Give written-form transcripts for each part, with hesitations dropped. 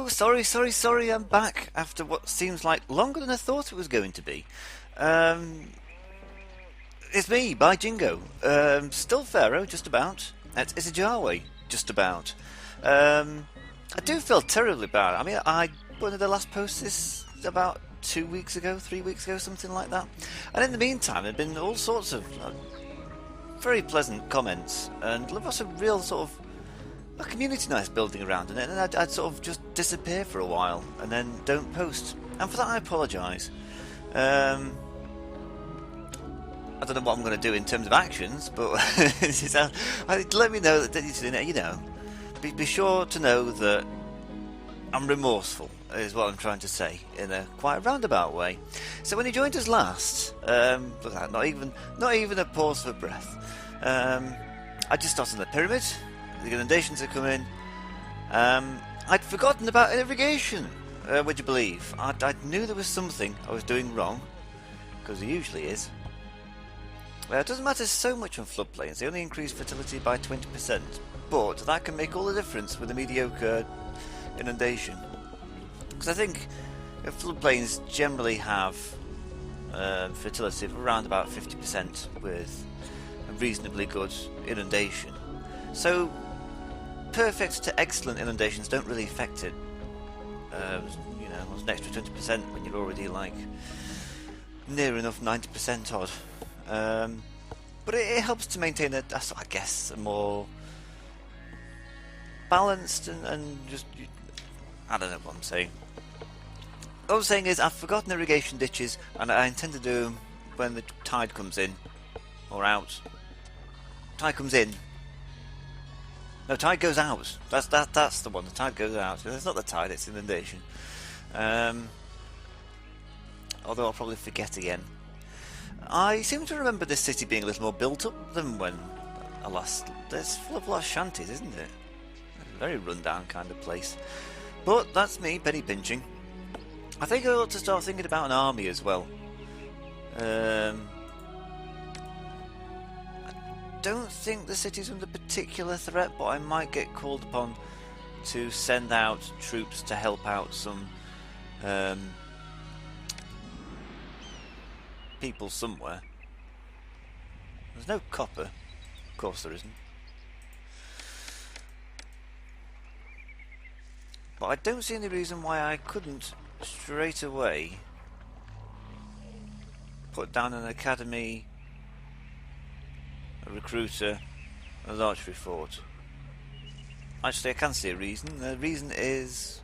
Sorry, I'm back after what seems like longer than I thought it was going to be. Um, it's me, by Jingo. Still Pharaoh, just about. It's Itjtawy, just about. I do feel terribly bad. I mean, one of the last posts this about 2 weeks ago, 3 weeks ago, something like that. And in the meantime, there have been all sorts of very pleasant comments and lots of real sort of a community nice building around in it, and I'd sort of just disappear for a while and then don't post. And for that I apologise. I don't know what I'm going to do in terms of actions, but let me know that be sure to know that I'm remorseful, is what I'm trying to say in a quite roundabout way. So when you joined us last, look at that, not even a pause for breath. I just started on the pyramid. The inundations had come in. I'd forgotten about irrigation. Would you believe? I knew there was something I was doing wrong, because there usually is. It doesn't matter so much on floodplains. They only increase fertility by 20%, but that can make all the difference with a mediocre inundation. Because I think floodplains generally have fertility of around about 50% with a reasonably good inundation. So perfect to excellent inundations don't really affect it. It's an extra 20% when you're already like near enough 90% odd. But it helps to maintain I guess a more balanced and just, I don't know what I'm saying. All I'm saying is I've forgotten irrigation ditches, and I intend to do them when the tide comes in or out. Tide comes in. No, tide goes out. That's the one. The tide goes out. It's not the tide, it's inundation. Although I'll probably forget again. I seem to remember this city being a little more built up than when I last... It's full of lost shanties, isn't it? A very run-down kind of place. But that's me, penny pinching. I think I ought to start thinking about an army as well. Don't think the city's under particular threat, but I might get called upon to send out troops to help out some people somewhere. There's no copper. Of course there isn't. But I don't see any reason why I couldn't straight away put down an academy, a recruiter, and a archery fort. Actually, I can see a reason. The reason is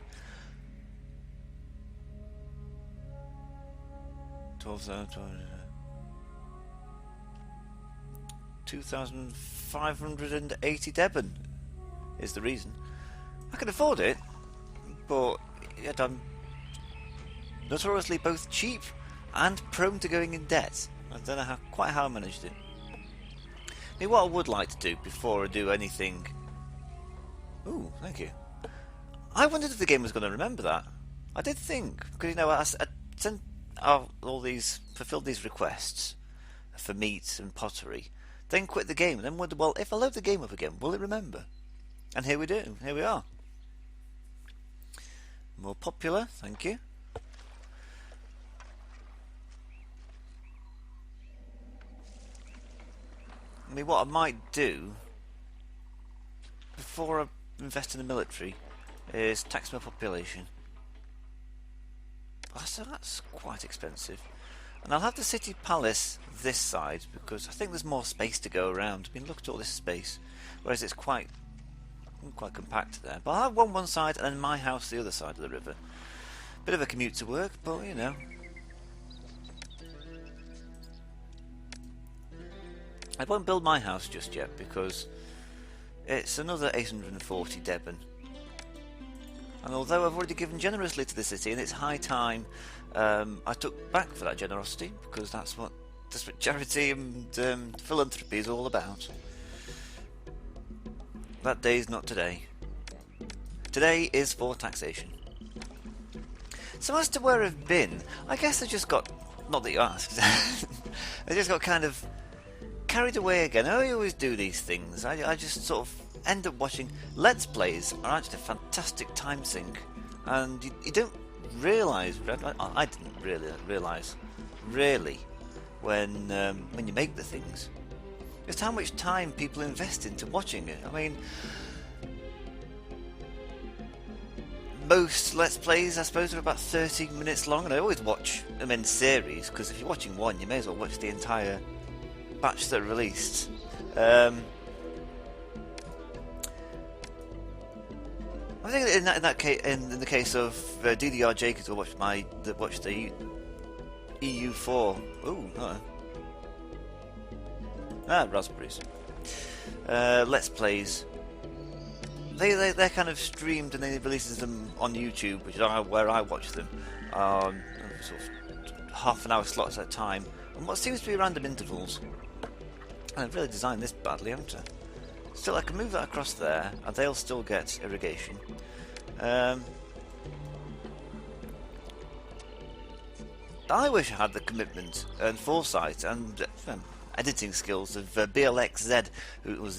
2,580 Deben is the reason. I can afford it, but yet I'm notoriously both cheap and prone to going in debt. I don't know quite how I managed it. I mean, what I would like to do before I do anything... Ooh, thank you. I wondered if the game was going to remember that. I did think, because I sent out fulfilled these requests for meat and pottery, then quit the game, and then wondered, well, if I load the game up again, will it remember? And here we do. Here we are. More popular, thank you. I mean, what I might do before I invest in the military is tax my population. So that's quite expensive. And I'll have the city palace this side because I think there's more space to go around. I mean, look at all this space, whereas it's quite compact there. But I'll have one side and then my house the other side of the river. Bit of a commute to work, but you know. I won't build my house just yet because it's another 840 Deben. And although I've already given generously to the city and it's high time I took back for that generosity, because that's what charity and philanthropy is all about. That day is not today. Today is for taxation. So as to where I've been, I guess I just got, not that you asked, I just got kind of carried away again. I always do these things. I just sort of end up watching Let's Plays are actually a fantastic time sink. and you don't realise. I didn't really realise, really, when you make the things, just how much time people invest into watching it. I mean, most Let's Plays, I suppose, are about 30 minutes long, and I always watch them in series, because if you're watching one, you may as well watch the entire batch that are released. I think in that case, in the case of DDR Jacobs, will watch the EU4. Ooh, raspberries. Let's Plays. They're kind of streamed and then he releases them on YouTube, which is where I watch them, on sort of half an hour slots at a time, and what seems to be random intervals. And I've really designed this badly, haven't I? Still, I can move that across there, and they'll still get irrigation. I wish I had the commitment and foresight and editing skills of BLXZ, who was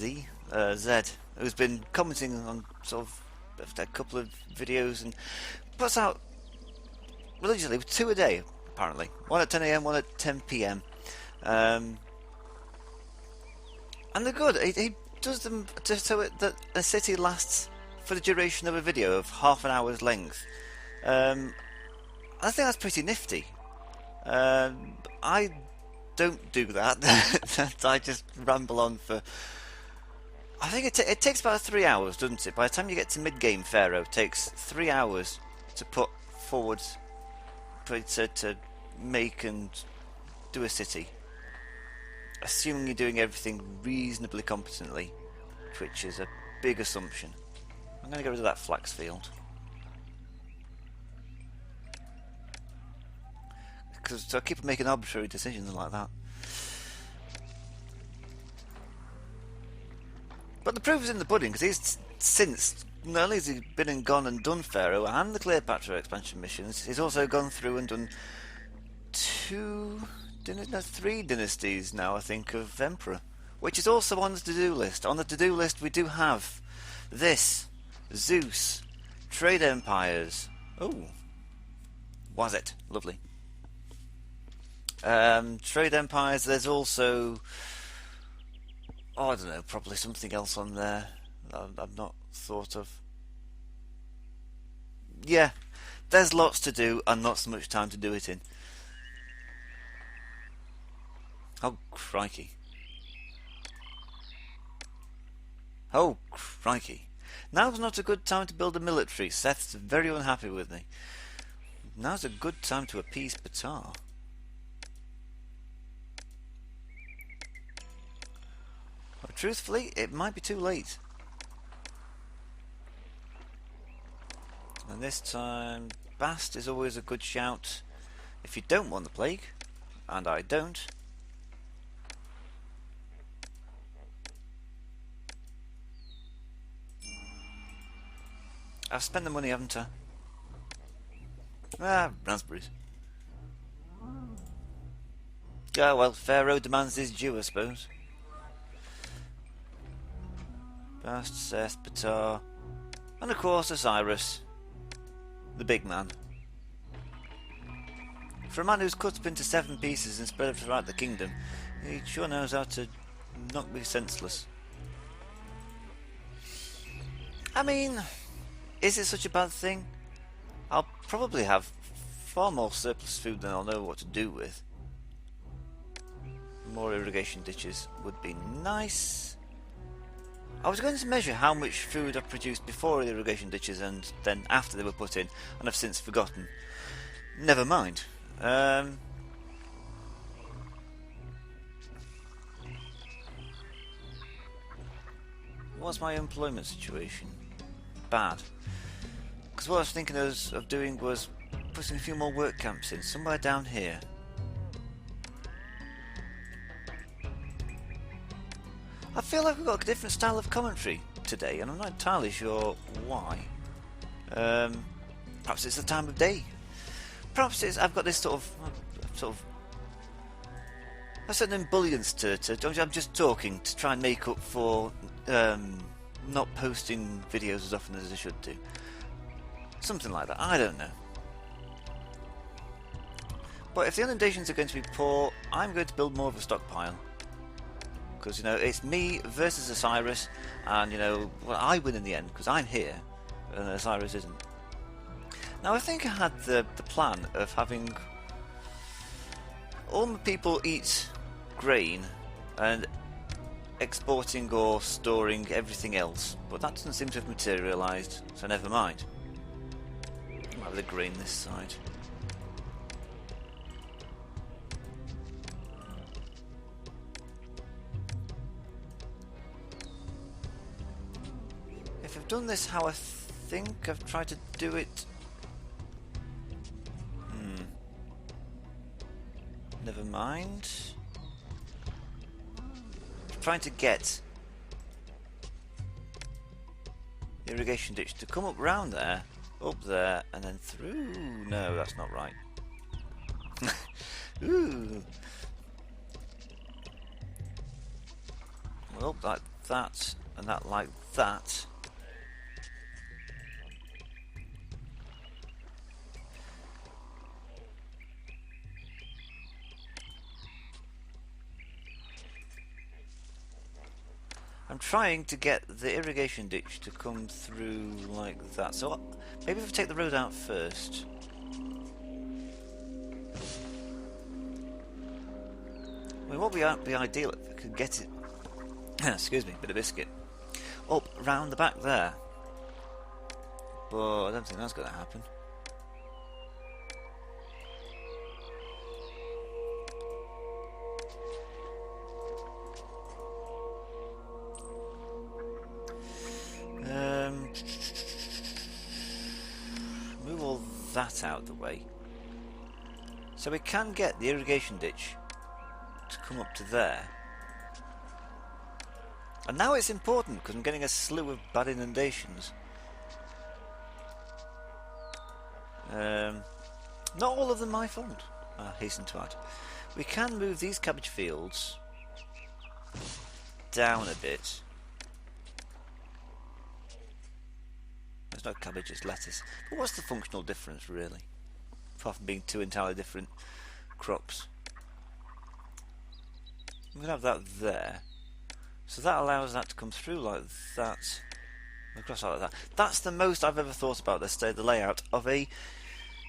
Zed, who's been commenting on sort of a couple of videos and puts out religiously 2 a day, apparently. One at 10 AM, one at 10 PM. And they're good. He does them so that a city lasts for the duration of a video of half an hour's length. I think that's pretty nifty. I don't do that. I just ramble on for... I think it takes about 3 hours, doesn't it? By the time you get to mid-game, Pharaoh, it takes 3 hours to put forward, to make and do a city. Assuming you're doing everything reasonably competently, which is a big assumption. I'm going to get rid of that flax field. Because I keep making arbitrary decisions like that. But the proof is in the pudding, because he's since, not only has he been and gone and done Pharaoh and the Cleopatra expansion missions, he's also gone through and done 3 dynasties now, I think, of Emperor, which is also on the to-do list. On the to-do list we do have this, Zeus, Trade Empires. Oh, was it? Lovely. Trade Empires, there's also... Oh, I don't know, probably something else on there I've not thought of. Yeah, there's lots to do and not so much time to do it in. Oh, crikey. Oh, crikey. Now's not a good time to build a military. Seth's very unhappy with me. Now's a good time to appease Ptah. But truthfully, it might be too late. And this time, Bast is always a good shout if you don't want the plague, and I don't. I've spent the money, haven't I? Ah, raspberries. Yeah, well, Pharaoh demands his due, I suppose. Bast, Seth, Ptah, and of course Osiris, the big man. For a man who's cut up into 7 pieces and spread throughout the kingdom, he sure knows how to knock me senseless. I mean, is it such a bad thing? I'll probably have far more surplus food than I'll know what to do with. More irrigation ditches would be nice. I was going to measure how much food I produced before the irrigation ditches and then after they were put in, and I've since forgotten. Never mind. What's my employment situation? Bad. Because what I was thinking of doing was putting a few more work camps in, somewhere down here. I feel like we've got a different style of commentary today, and I'm not entirely sure why. Perhaps it's the time of day. Perhaps it's I've got this sort of a certain ebullience to it. I'm just talking to try and make up for not posting videos as often as I should do. Something like that, I don't know. But if the inundations are going to be poor, I'm going to build more of a stockpile. Because, you know, it's me versus Osiris, and, you know, well, I win in the end, because I'm here, and Osiris isn't. Now, I think I had the plan of having all my people eat grain, and exporting or storing everything else, but that doesn't seem to have materialised, so never mind. I'll have the grain this side. If I've done this how I think I've tried to do it... Never mind. I'm trying to get the irrigation ditch to come up round there, up there, and then through. No, that's not right. Ooh. Well, like that, and that like that. I'm trying to get the irrigation ditch to come through like that. So maybe if we take the road out first. I mean, what would be ideal if I could get it... excuse me, bit of biscuit. Up round the back there. But I don't think that's going to happen. Move all that out of the way. So we can get the irrigation ditch to come up to there. And now it's important because I'm getting a slew of bad inundations. Not all of them my fault, I hasten to add. We can move these cabbage fields down a bit. There's no cabbage, it's lettuce. But what's the functional difference, really? Apart from being two entirely different crops. I'm going to have that there. So that allows that to come through like that. Across like that. That's the most I've ever thought about the layout of a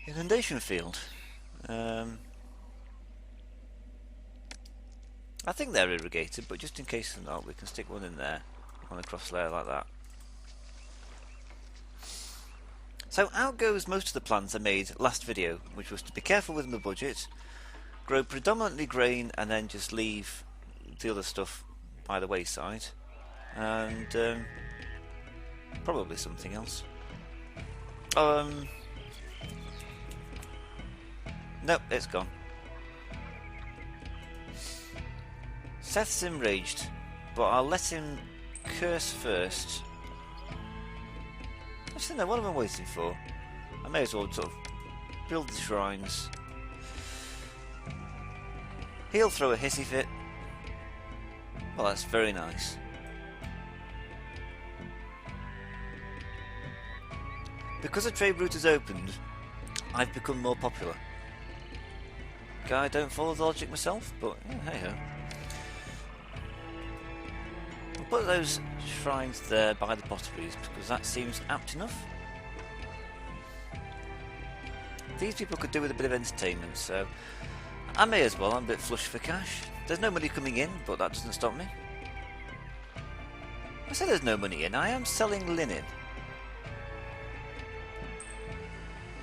inundation field. I think they're irrigated, but just in case they're not, we can stick one in there on the cross layer like that. So out goes most of the plans I made last video, which was to be careful with my budget, grow predominantly grain, and then just leave the other stuff by the wayside, and probably something else. Nope, it's gone. Seth's enraged, but I'll let him curse first. Actually, no, what am I waiting for? I may as well sort of build the shrines. He'll throw a hissy fit. Well, that's very nice. Because a trade route has opened, I've become more popular. I don't follow the logic myself, but yeah, hey ho. I'll put those shrines there by the potteries because that seems apt enough. These people could do with a bit of entertainment, so I may as well. I'm a bit flush for cash. There's no money coming in, but that doesn't stop me. I said there's no money in. I am selling linen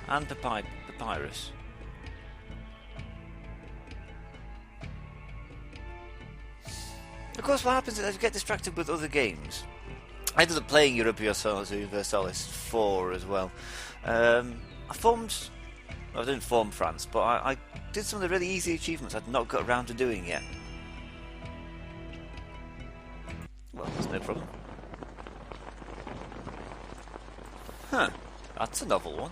and papyrus. Of course, what happens is I get distracted with other games. I ended up playing Europa Universalis 4 as well. I didn't form France, but I did some of the really easy achievements I'd not got around to doing yet. Well, that's no problem. Huh, that's a novel one.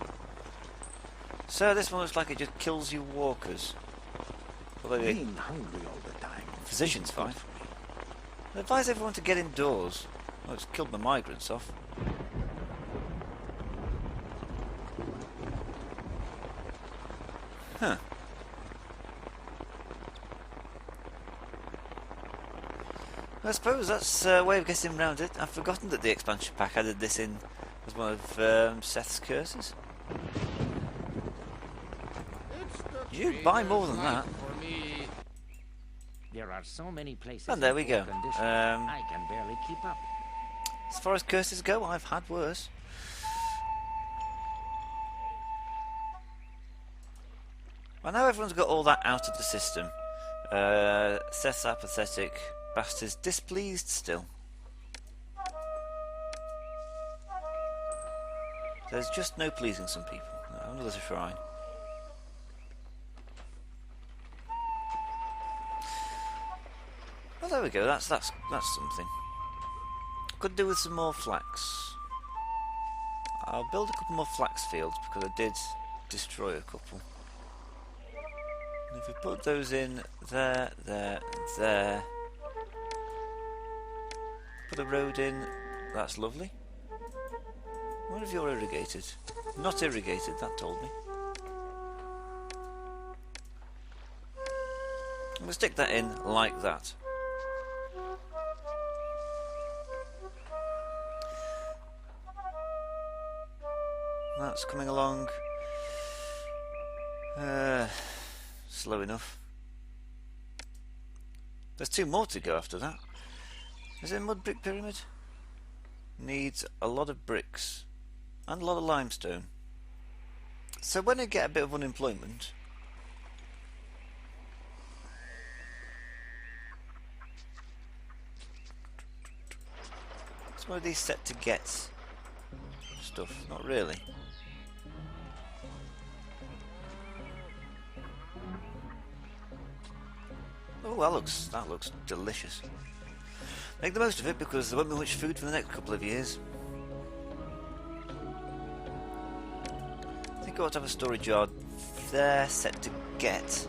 So this one looks like it just kills you walkers. Although being hungry all the time. Physician's fine. I advise everyone to get indoors. Well, it's killed my migrants off. Huh. I suppose that's a way of getting around it. I've forgotten that the expansion pack added this in as one of Seth's curses. You buy more than that. There are so many places. And there we go. I can barely keep up. As far as curses go, I've had worse. Well, now everyone's got all that out of the system. Seth's apathetic. Bastards displeased still. There's just no pleasing some people. Another shrine. Well, there we go. That's something. Could do with some more flax. I'll build a couple more flax fields because I did destroy a couple. And if we put those in there, there, there. Put a road in. That's lovely. What if you're irrigated? Not irrigated, that told me. I'm going to stick that in like that. That's coming along slow enough. There's 2 more to go after that. Is it a mud brick pyramid? Needs a lot of bricks and a lot of limestone. So when I get a bit of unemployment, it's one of these set to get stuff. Not really. Oh, that looks delicious. Make the most of it because there won't be much food for the next couple of years. I think I ought to have a storage yard there set to get.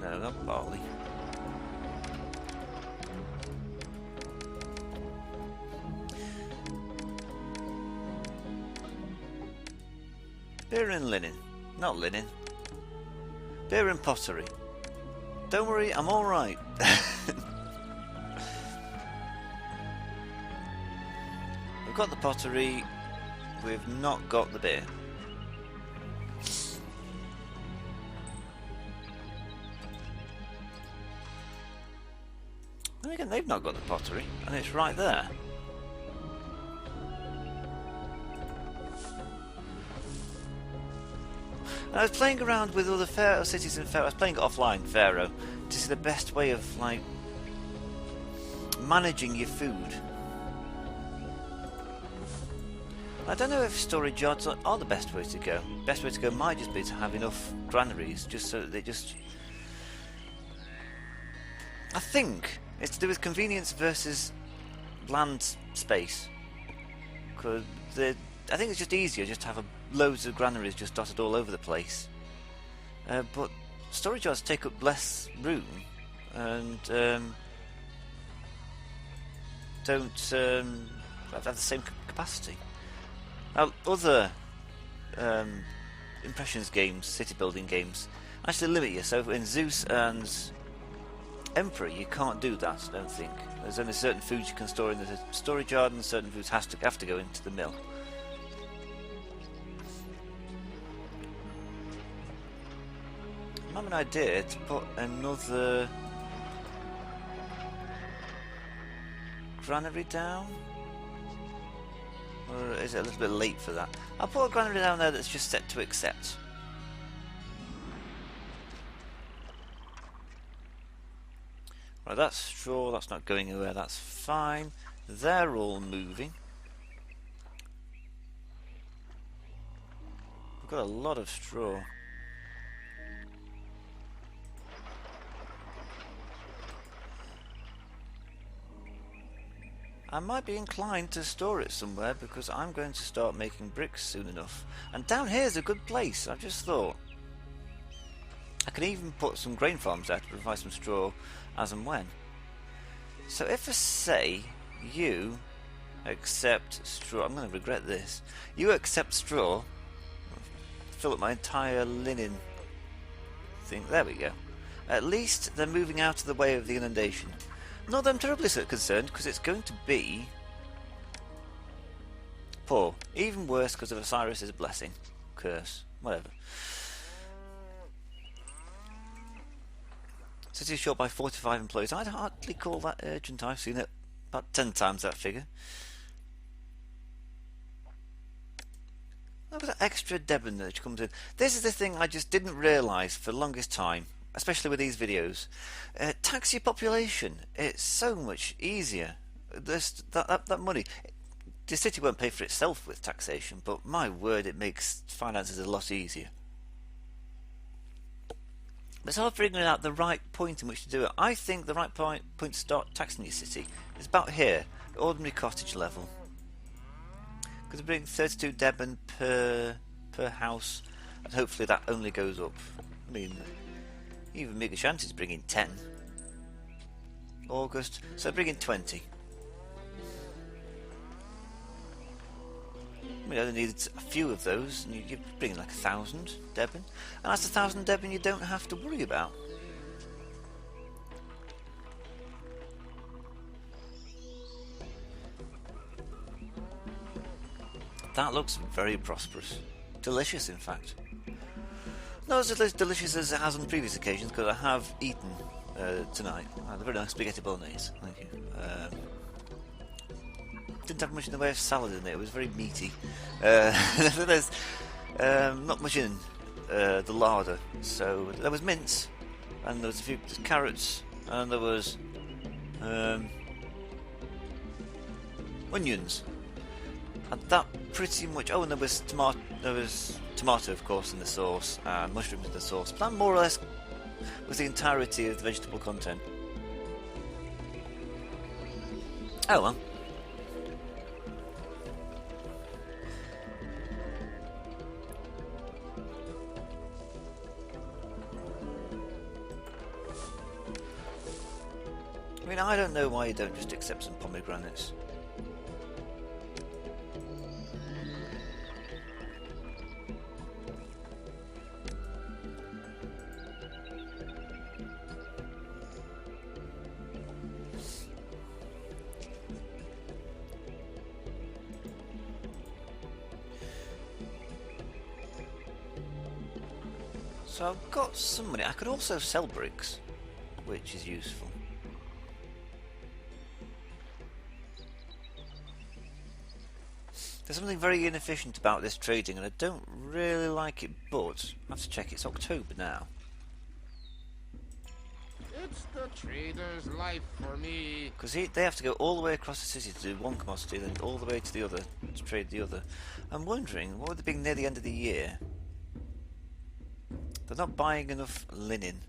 No, not barley. Beer and linen. Not linen. Beer and pottery. Don't worry, I'm alright. We've got the pottery. We've not got the beer. And again, they've not got the pottery, and it's right there. I was playing around with other Pharaoh cities and Pharaoh. I was playing offline Pharaoh to see the best way of like managing your food. I don't know if storage yards are the best way to go. Best way to go might just be to have enough granaries, just so that they just. I think it's to do with convenience versus land space. Because I think it's just easier just to have loads of granaries just dotted all over the place. But storage yards take up less room and don't have the same capacity. Now, other Impressions games, city building games, actually limit you. So in Zeus and Emperor, you can't do that, I don't think. There's only certain foods you can store in the storage yard, and certain foods have to go into the mill. I have an idea to put another granary down, or is it a little bit late for that? I'll put a granary down there that's just set to accept. Right, that's straw, that's not going anywhere, that's fine. They're all moving. We've got a lot of straw. I might be inclined to store it somewhere because I'm going to start making bricks soon enough. And down here's a good place, I've just thought. I can even put some grain farms there to provide some straw as and when. So if I say you accept straw. I'm going to regret this. You accept straw. Fill up my entire linen thing. There we go. At least they're moving out of the way of the inundation. Not that I'm terribly concerned, because it's going to be poor. Even worse because of Osiris' blessing. Curse. Whatever. City is short by 45 employees. I'd hardly call that urgent. I've seen it about 10 times that figure. Look at that extra Devon that comes in. This is the thing I just didn't realise for the longest time, especially with these videos. Tax your population. It's so much easier. That money. The city won't pay for itself with taxation, but my word, it makes finances a lot easier. But it's hard figuring out the right point in which to do it. I think the right point to start taxing your city is about here, ordinary cottage level. Because we're bringing 32 Devon per house, and hopefully that only goes up. I mean, even Migashanti's bringing 10. August, so bringing 20. We only need a few of those, and you're bringing like 1,000 Devon, and that's 1,000 Devon you don't have to worry about. That looks very prosperous. Delicious, in fact. Not as delicious as it has on previous occasions, because I have eaten tonight. I had a very nice spaghetti bolognese. Thank you. Didn't have much in the way of salad in it. It was very meaty. There's not much in the larder. So there was mince, and there was a few carrots, and there was onions. And that pretty much. Oh, and there was tomato. There was tomato, of course, in the sauce, and mushrooms in the sauce. But that more or less was the entirety of the vegetable content. Oh well. I mean, I don't know why you don't just accept some pomegranates. So I've got some money. I could also sell bricks, which is useful. There's something very inefficient about this trading, and I don't really like it, but I have to check. It's October now. It's the trader's life for me. Because they have to go all the way across the city to do one commodity, then all the way to the other to trade the other. I'm wondering, what would it be near the end of the year? They're not buying enough linen.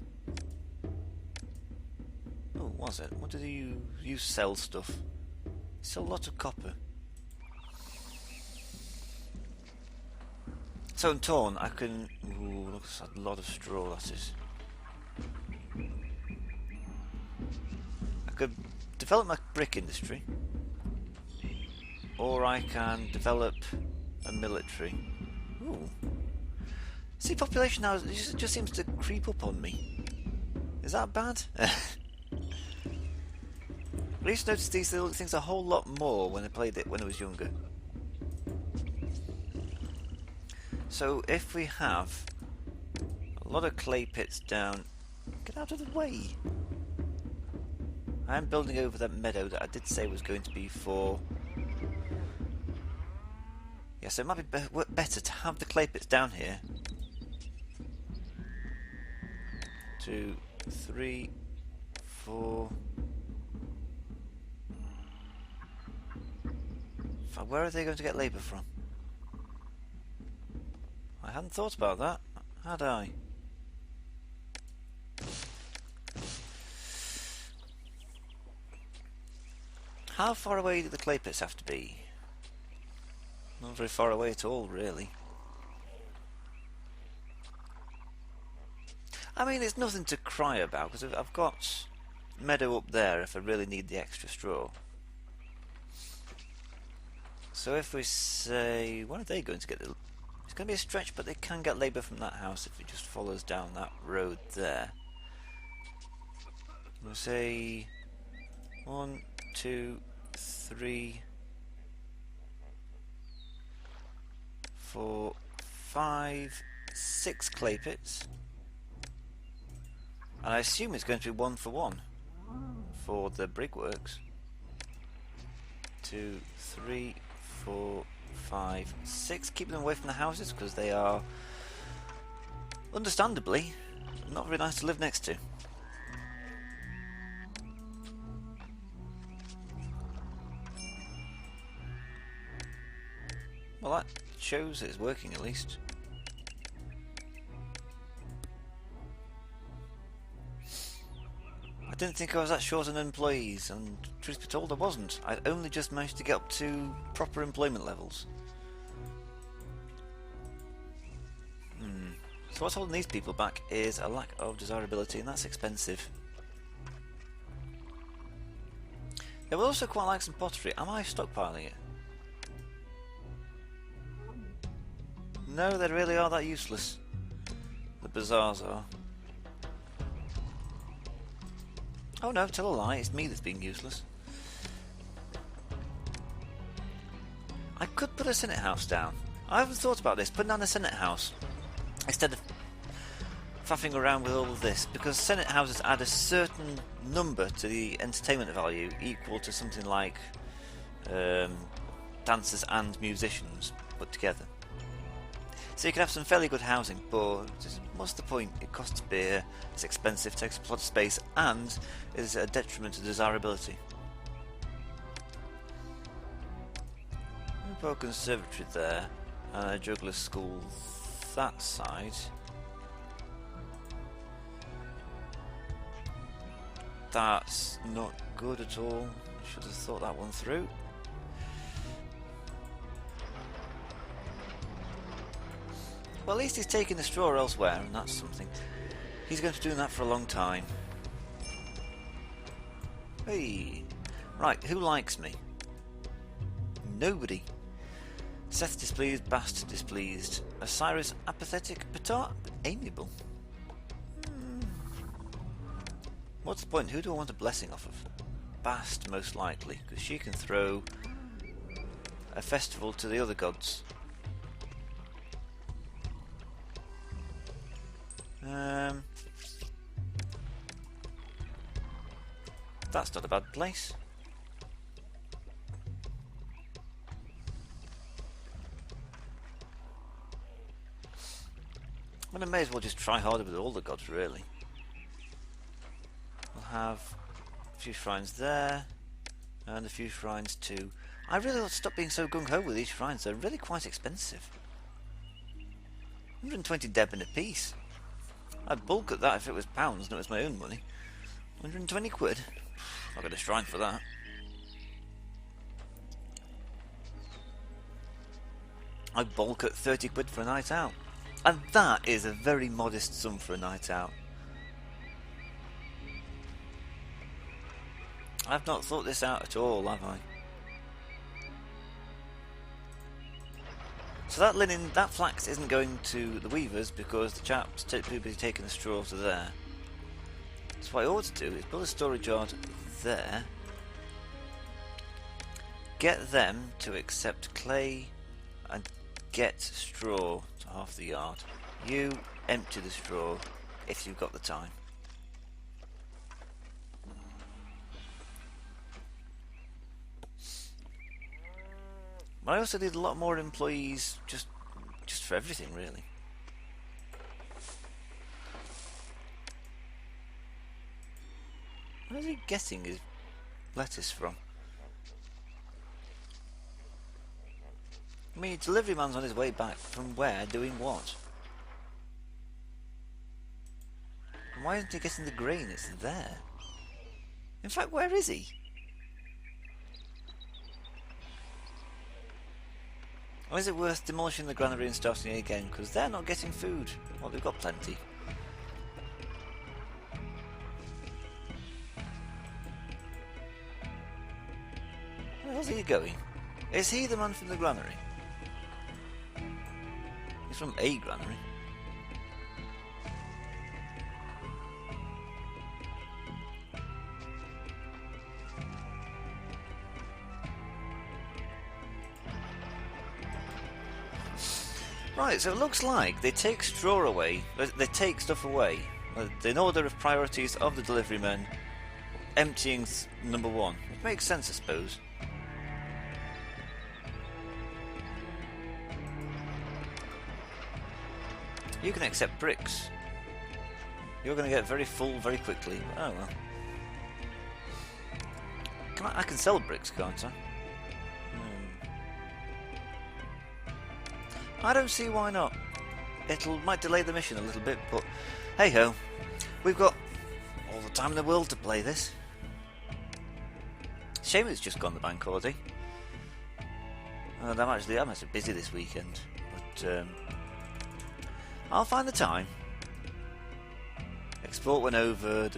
Oh, was it? What do you sell stuff? You sell a lot of copper. So in Torn, I can. Ooh, looks like a lot of straw. That is. I could develop my brick industry, or I can develop a military. Ooh. See, population now just seems to creep up on me. Is that bad? I used to notice these little things a whole lot more when I played it when I was younger. So if we have a lot of clay pits down, get out of the way. I am building over that meadow that I did say was going to be for. Yeah, so it might be better to have the clay pits down here. 2, 3, 4. Where are they going to get labour from? I hadn't thought about that, had I? How far away do the clay pits have to be? Not very far away at all, really. I mean, it's nothing to cry about, because I've got meadow up there if I really need the extra straw. So if we say, when are they going to get the... It's going to be a stretch, but they can get labour from that house if it just follows down that road there. We'll say 1, 2, 3, 4, 5, 6 clay pits. And I assume it's going to be 1 for 1 for the brickworks. 2, 3, 4, 5, 6. Keep them away from the houses because they are, understandably, not very nice to live next to. Well, that shows it's working at least. I didn't think I was that short on employees, and truth be told I wasn't. I'd only just managed to get up to proper employment levels. So what's holding these people back is a lack of desirability, and that's expensive. They would also quite like some pottery. Am I stockpiling it? No, they really are that useless. The bazaars are. Oh no, tell a lie, it's me that's being useless. I could put a Senate house down. I haven't thought about this, putting down a Senate house instead of faffing around with all of this, because Senate houses add a certain number to the entertainment value equal to something like dancers and musicians put together. So you can have some fairly good housing, but what's the point? It costs beer, it's expensive, takes up a lot of space, and is a detriment to desirability. We put a conservatory there, and a juggler school that side. That's not good at all. Should have thought that one through. Well, at least he's taking the straw elsewhere, and that's something. He's going to be doing that for a long time. Hey! Right, who likes me? Nobody. Seth displeased, Bast displeased. Osiris apathetic, Petard amiable. What's the point? Who do I want a blessing off of? Bast, most likely, because she can throw a festival to the other gods. That's not a bad place. Well, I may as well just try harder with all the gods, really. We'll have a few shrines there, and a few shrines too. I really ought to stop being so gung-ho with these shrines, they're really quite expensive. 120 deb a piece. I'd bulk at that if it was pounds and it was my own money. 120 quid. I'll get a shrine for that. I'd bulk at 30 quid for a night out. And that is a very modest sum for a night out. I've not thought this out at all, have I? So that linen, that flax isn't going to the weavers because the chap's typically be taking the straw to there. So what I ought to do is build a storage yard there. Get them to accept clay and get straw to half the yard. You empty the straw if you've got the time. But I also need a lot more employees just for everything, really. Where's he getting his lettuce from? I mean, delivery man's on his way back from where, doing what? And why isn't he getting the grain? It's there. In fact, where is he? Or is it worth demolishing the granary and starting it again? Because they're not getting food. Well, they've got plenty. Where else are you going? Is he the man from the granary? He's from a granary. Right, so it looks like they take straw away, they take stuff away, in order of priorities of the delivery men, emptying number one. It makes sense, I suppose. You can accept bricks. You're going to get very full very quickly. Oh well. I can sell bricks, can't I? I don't see why not. Might delay the mission a little bit, but hey ho, we've got all the time in the world to play this. Shame it's just gone the bank holiday. And I'm actually busy this weekend, but I'll find the time. Export went over.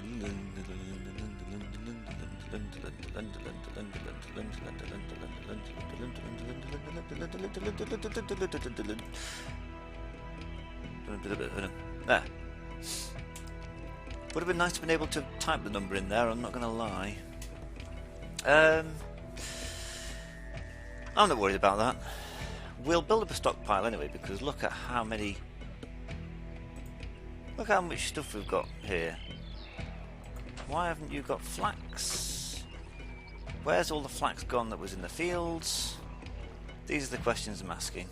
There. Would have been nice to have been able to type the number in there, I'm not going to lie. I'm not worried about that. We'll build up a stockpile anyway, because look at how many... Look how much stuff we've got here. Why haven't you got flax? Where's all the flax gone that was in the fields? These are the questions I'm asking.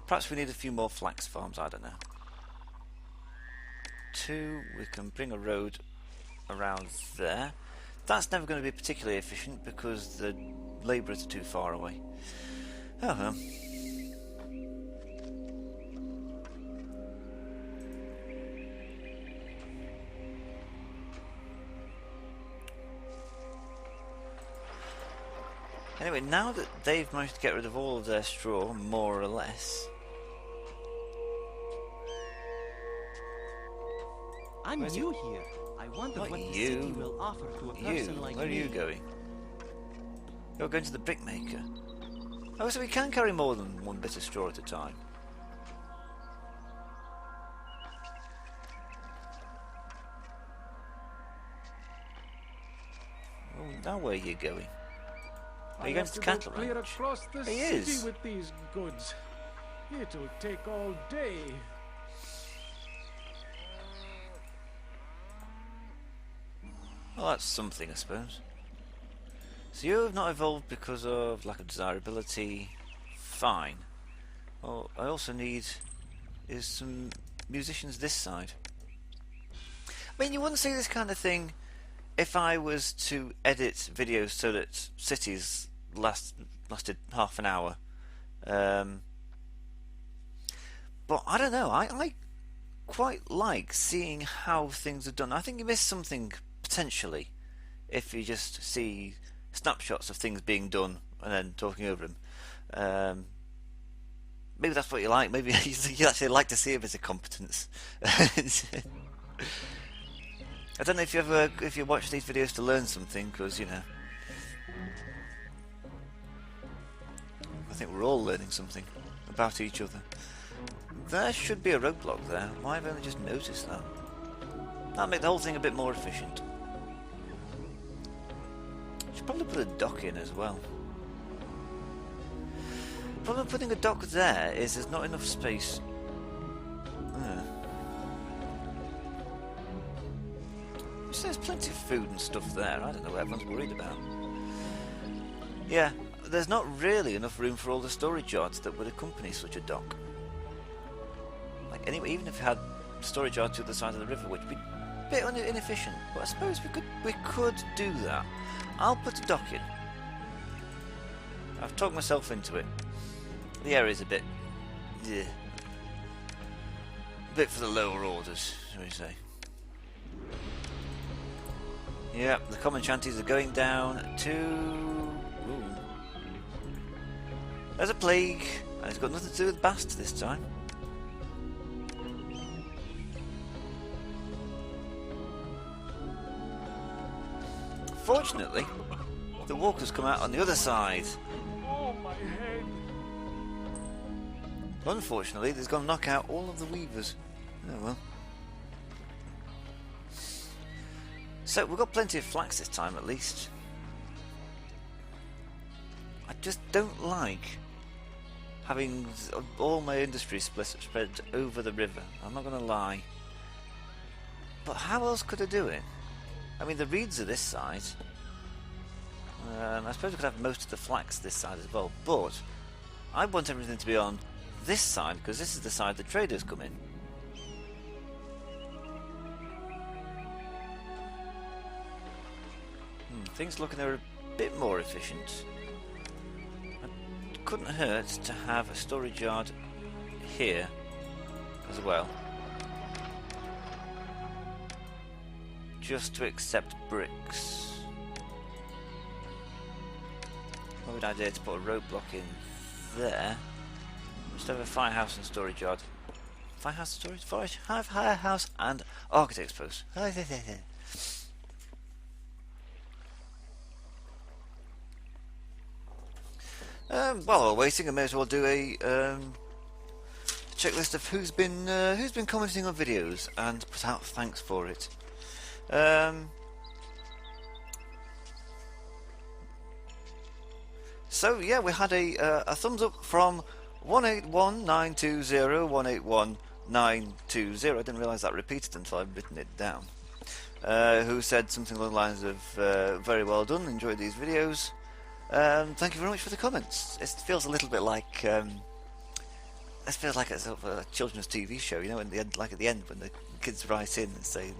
Perhaps we need a few more flax farms, I don't know. 2, we can bring a road around there. That's never going to be particularly efficient because the labourers are too far away. Oh well. Anyway, now that they've managed to get rid of all of their straw, more or less... I'm new here. I wonder Not what the you. city will offer to a person like Where are me. you going? You're going to the brickmaker. Oh, so we can carry more than one bit of straw at a time. Oh, now where are you going? Are you going to the cattle clear ranch? across the He city is. with these goods. It'll take all day. Well, that's something, I suppose. So you have not evolved because of lack of desirability. Fine. Well, I also need is some musicians this side. I mean, you wouldn't see this kind of thing if I was to edit videos so that cities lasted half an hour. But I don't know. I quite like seeing how things are done. I think you miss something potentially if you just see snapshots of things being done and then talking over them. Maybe that's what you like. Maybe you actually like to see a bit of competence. I don't know if you watch these videos to learn something, because you know, I think we're all learning something about each other. There should be a roadblock there. Why have I only just noticed that? That'll make the whole thing a bit more efficient. Should probably put a dock in as well. The problem with putting a dock there is there's not enough space. There's plenty of food and stuff there. I don't know what everyone's worried about. Yeah, there's not really enough room for all the storage yards that would accompany such a dock. Like anyway, even if you had storage yards to the side of the river, which would be a bit inefficient, but I suppose we could do that. I'll put a dock in. I've talked myself into it. The area's a bit, yeah, a bit for the lower orders, shall we say? Yeah, the common shanties are going down to... Ooh. There's a plague, and it's got nothing to do with Bast this time. Fortunately, The walkers come out on the other side. Oh, my head. Unfortunately, there's going to knock out all of the weavers. Oh well. So we've got plenty of flax this time, at least. I just don't like having all my industry spread over the river. I'm not going to lie. But how else could I do it? I mean, the reeds are this side. I suppose we could have most of the flax this side as well. But I want everything to be on this side, because this is the side the traders come in. Things looking are a bit more efficient. It couldn't hurt to have a storage yard here as well, just to accept bricks. What would I do to put a roadblock in there? Just have a firehouse and storage yard. Firehouse and storage? Firehouse and architect's post. While we're waiting, I may as well do a checklist of who's been commenting on videos and put out thanks for it. So yeah, we had a thumbs up from 181920181920. I didn't realise that repeated until I'd written it down. Who said something along the lines of very well done, enjoyed these videos. Thank you very much for the comments. It feels a little bit like it feels like a sort of a children's TV show, you know, at the end, like at the end when the kids write in and say,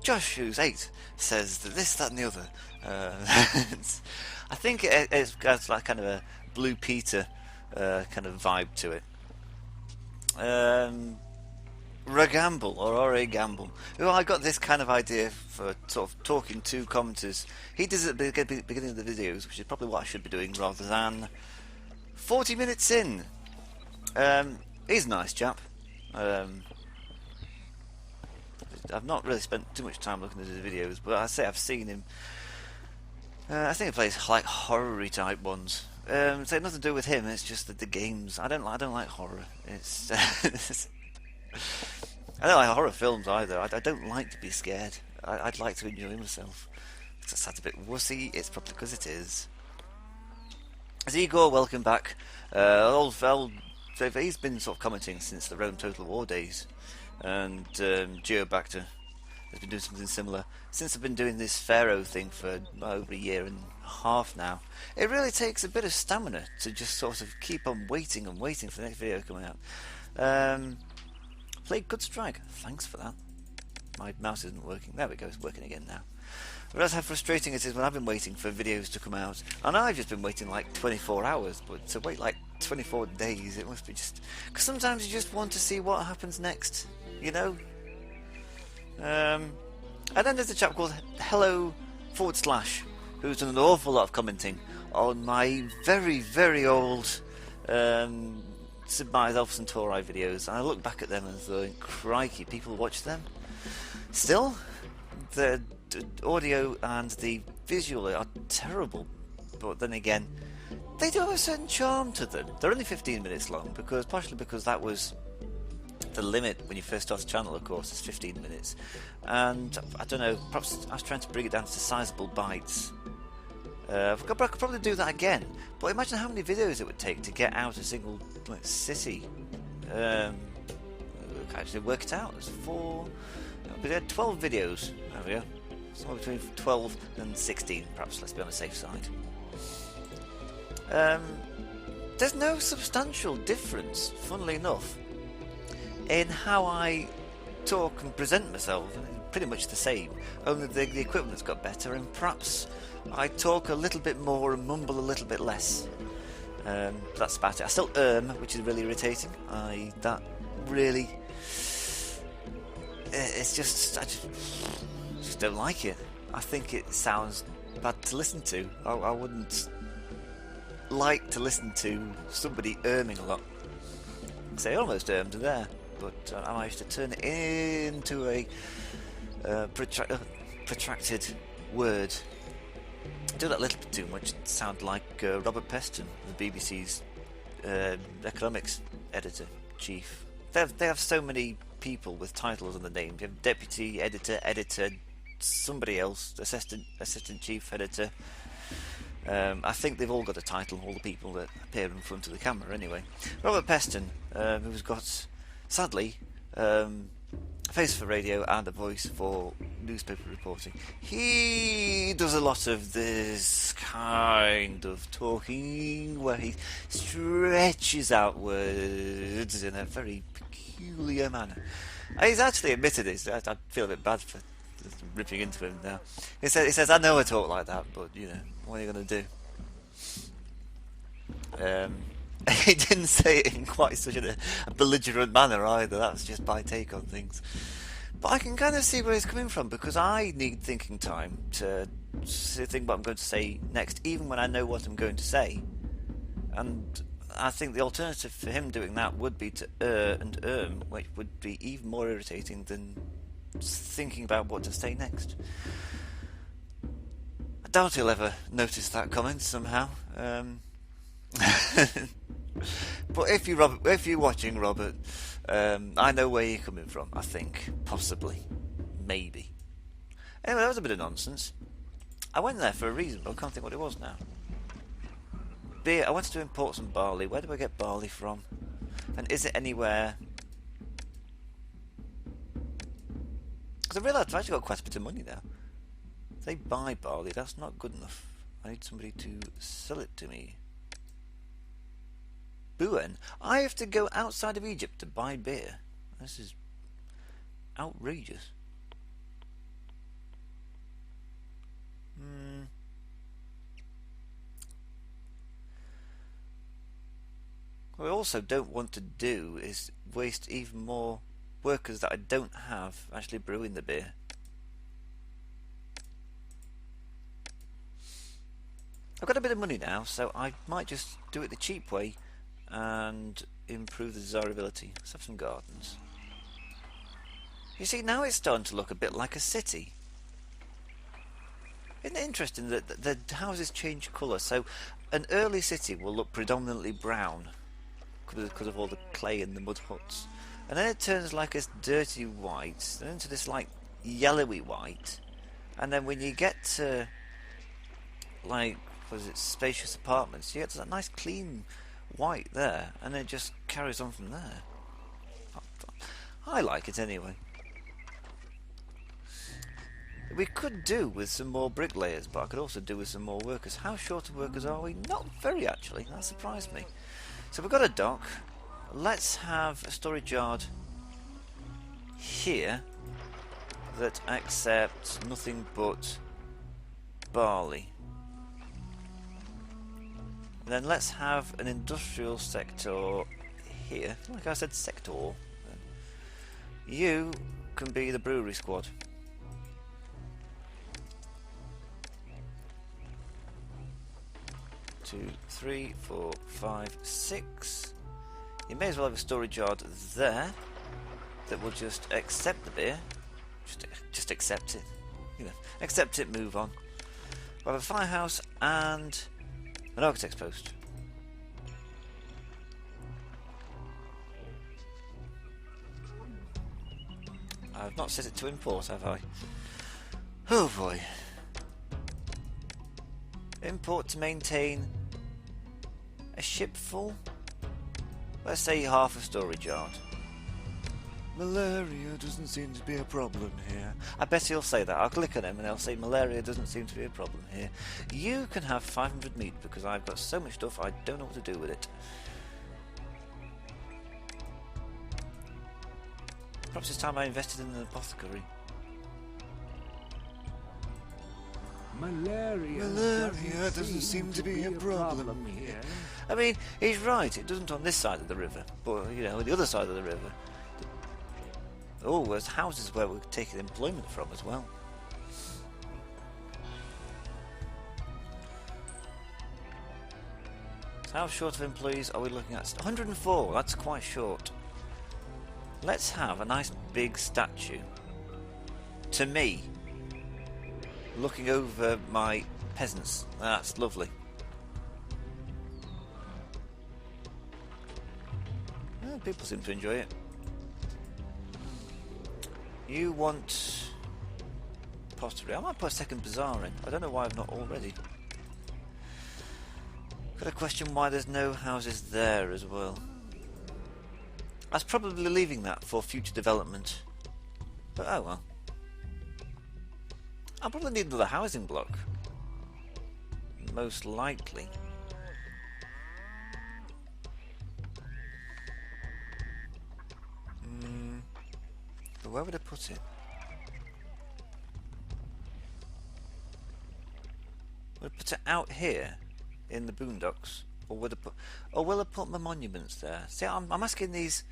Josh, who's 8, says this, that, and the other. I think it's got like kind of a Blue Peter kind of vibe to it. Regamble or R.A. Gamble. Well, I got this kind of idea for sort of talking to commenters. He does it at the beginning of the videos, which is probably what I should be doing rather than 40 minutes in. He's a nice chap. I've not really spent too much time looking at his videos, but I say I've seen him. I think he plays like horror-y type ones. It's nothing to do with him. It's just that the games. I don't like horror. It's I don't like horror films either. I don't like to be scared. I'd like to enjoy myself. If that sounds a bit wussy, it's probably because it is. Igor, welcome back. He's been sort of commenting since the Rome Total War days, and Geobacter has been doing something similar. Since I've been doing this Pharaoh thing for over a year and a half now, it really takes a bit of stamina to just sort of keep on waiting and waiting for the next video coming out. Played Good Strike. Thanks for that. My mouse isn't working. There we go. It's working again now. Realize how frustrating it is when I've been waiting for videos to come out, and I've just been waiting like 24 hours, but to wait like 24 days, it must be just... Because sometimes you just want to see what happens next, you know? And then there's a chap called Hello / who's done an awful lot of commenting on my very, very old Submarine Elf Centauri videos, and I look back at them and think, crikey, people watch them? Still, the audio and the visual are terrible, but then again, they do have a certain charm to them. They're only 15 minutes long, partially because that was the limit when you first start a channel, of course, is 15 minutes. And I don't know, perhaps I was trying to bring it down to sizable bites. I could probably do that again, but imagine how many videos it would take to get out a single city. Actually work it out. There's 12 videos. There we go. Somewhere between 12 and 16, perhaps. Let's be on the safe side. There's no substantial difference, funnily enough, in how I talk and present myself. Pretty much the same, only the equipment's got better, and perhaps I talk a little bit more and mumble a little bit less. That's about it. I still which is really irritating. That really... It's just... I just don't like it. I think it sounds bad to listen to. I wouldn't like to listen to somebody erming a lot. Say almost ermed there, but I managed to turn it into a protracted word. do that a little bit too much, sound like Robert Peston, the BBC's economics editor-chief. They have so many people with titles on the name. You have deputy editor, somebody else, assistant chief editor. I think they've all got a title, all the people that appear in front of the camera anyway. Robert Peston, who's got, sadly, a face for radio and a voice for newspaper reporting. He does a lot of this kind of talking where he stretches out words in a very peculiar manner. He's actually admitted it. I feel a bit bad for ripping into him now. He says, I know I talk like that, but, you know, what are you going to do? He didn't say it in quite such a belligerent manner either. That's just my take on things. But I can kind of see where he's coming from, because I need thinking time to think what I'm going to say next, even when I know what I'm going to say. And I think the alternative for him doing that would be to and which would be even more irritating than thinking about what to say next. I doubt he'll ever notice that comment somehow. But if you're watching, Robert, I know where you're coming from. I think possibly, maybe. Anyway, that was a bit of nonsense. I went there for a reason, but I can't think what it was now. Beer. I wanted to import some barley. Where do I get barley from? And is it anywhere? Because I realised I've actually got quite a bit of money now. If they buy barley, that's not good enough. I need somebody to sell it to me. Buen. I have to go outside of Egypt to buy beer. This is outrageous. What I also don't want to do is waste even more workers that I don't have actually brewing the beer. I've got a bit of money now, so I might just do it the cheap way and improve the desirability. Let's have some gardens. You see, now it's starting to look a bit like a city. Isn't it interesting that the houses change colour? So an early city will look predominantly brown because of all the clay and the mud huts, and then it turns like this dirty white, then into this like yellowy white, and then when you get to like, what is it, spacious apartments, you get to that nice clean white there, and then it just carries on from there. I like it anyway. We could do with some more bricklayers, but I could also do with some more workers. How short of workers are we? Not very, actually. That surprised me. So we've got a dock. Let's have a storage yard here that accepts nothing but barley. And then let's have an industrial sector here. Like I said, sector. You can be the brewery squad. 2, 3, 4, 5, 6. You may as well have a storage yard there that will just accept the beer. Just accept it. You know, accept it, move on. We'll have a firehouse and an architect's post. I've not set it to import, have I? Oh boy. Import to maintain a ship full? Let's say half a storage yard. Malaria doesn't seem to be a problem here. I bet he'll say that. I'll click on him and he'll say malaria doesn't seem to be a problem here. You can have 500 meat because I've got so much stuff I don't know what to do with it. Perhaps it's time I invested in an apothecary. Malaria doesn't seem to be a problem here. I mean, he's right, it doesn't on this side of the river, but, you know, on the other side of the river. Oh, there's houses where we're taking employment from as well. So how short of employees are we looking at? 104, that's quite short. Let's have a nice big statue. To me, looking over my peasants. That's lovely. Well, people seem to enjoy it. You want pottery. I might put a second bazaar in. I don't know why I've not already. Got a question why there's no houses there as well. I was probably leaving that for future development. But oh well. I'll probably need another housing block. Most likely. But where would I put it? Would I put it out here in the boondocks, or would I put? Or will I put my monuments there? See, I'm asking these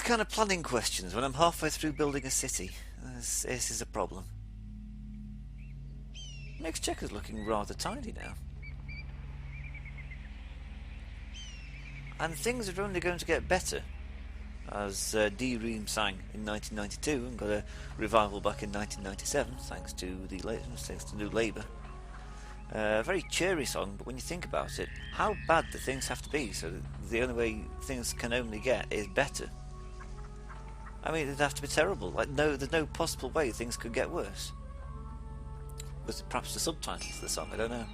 kind of planning questions when I'm halfway through building a city. This is a problem. Makes Chequers looking rather tidy now. And things are only going to get better, as D. Ream sang in 1992 and got a revival back in 1997, thanks to New Labour. A very cheery song, but when you think about it, how bad do things have to be so that the only way things can only get is better? I mean, it'd have to be terrible. Like, there's no possible way things could get worse. Was perhaps the subtitles of the song? I don't know.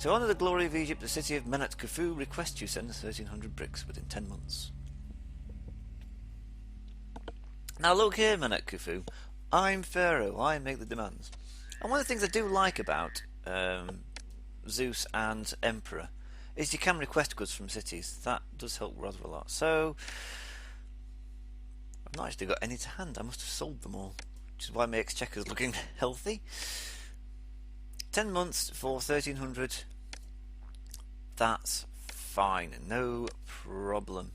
To honour the glory of Egypt, the city of Menat Khufu requests you send 1,300 bricks within 10 months. Now look here, Menat Khufu. I'm Pharaoh. I make the demands. And one of the things I do like about Zeus and Emperor is you can request goods from cities. That does help rather a lot. So I've not actually got any to hand. I must have sold them all, which is why my exchequer's looking healthy. 10 months for 1,300. That's fine. No problem.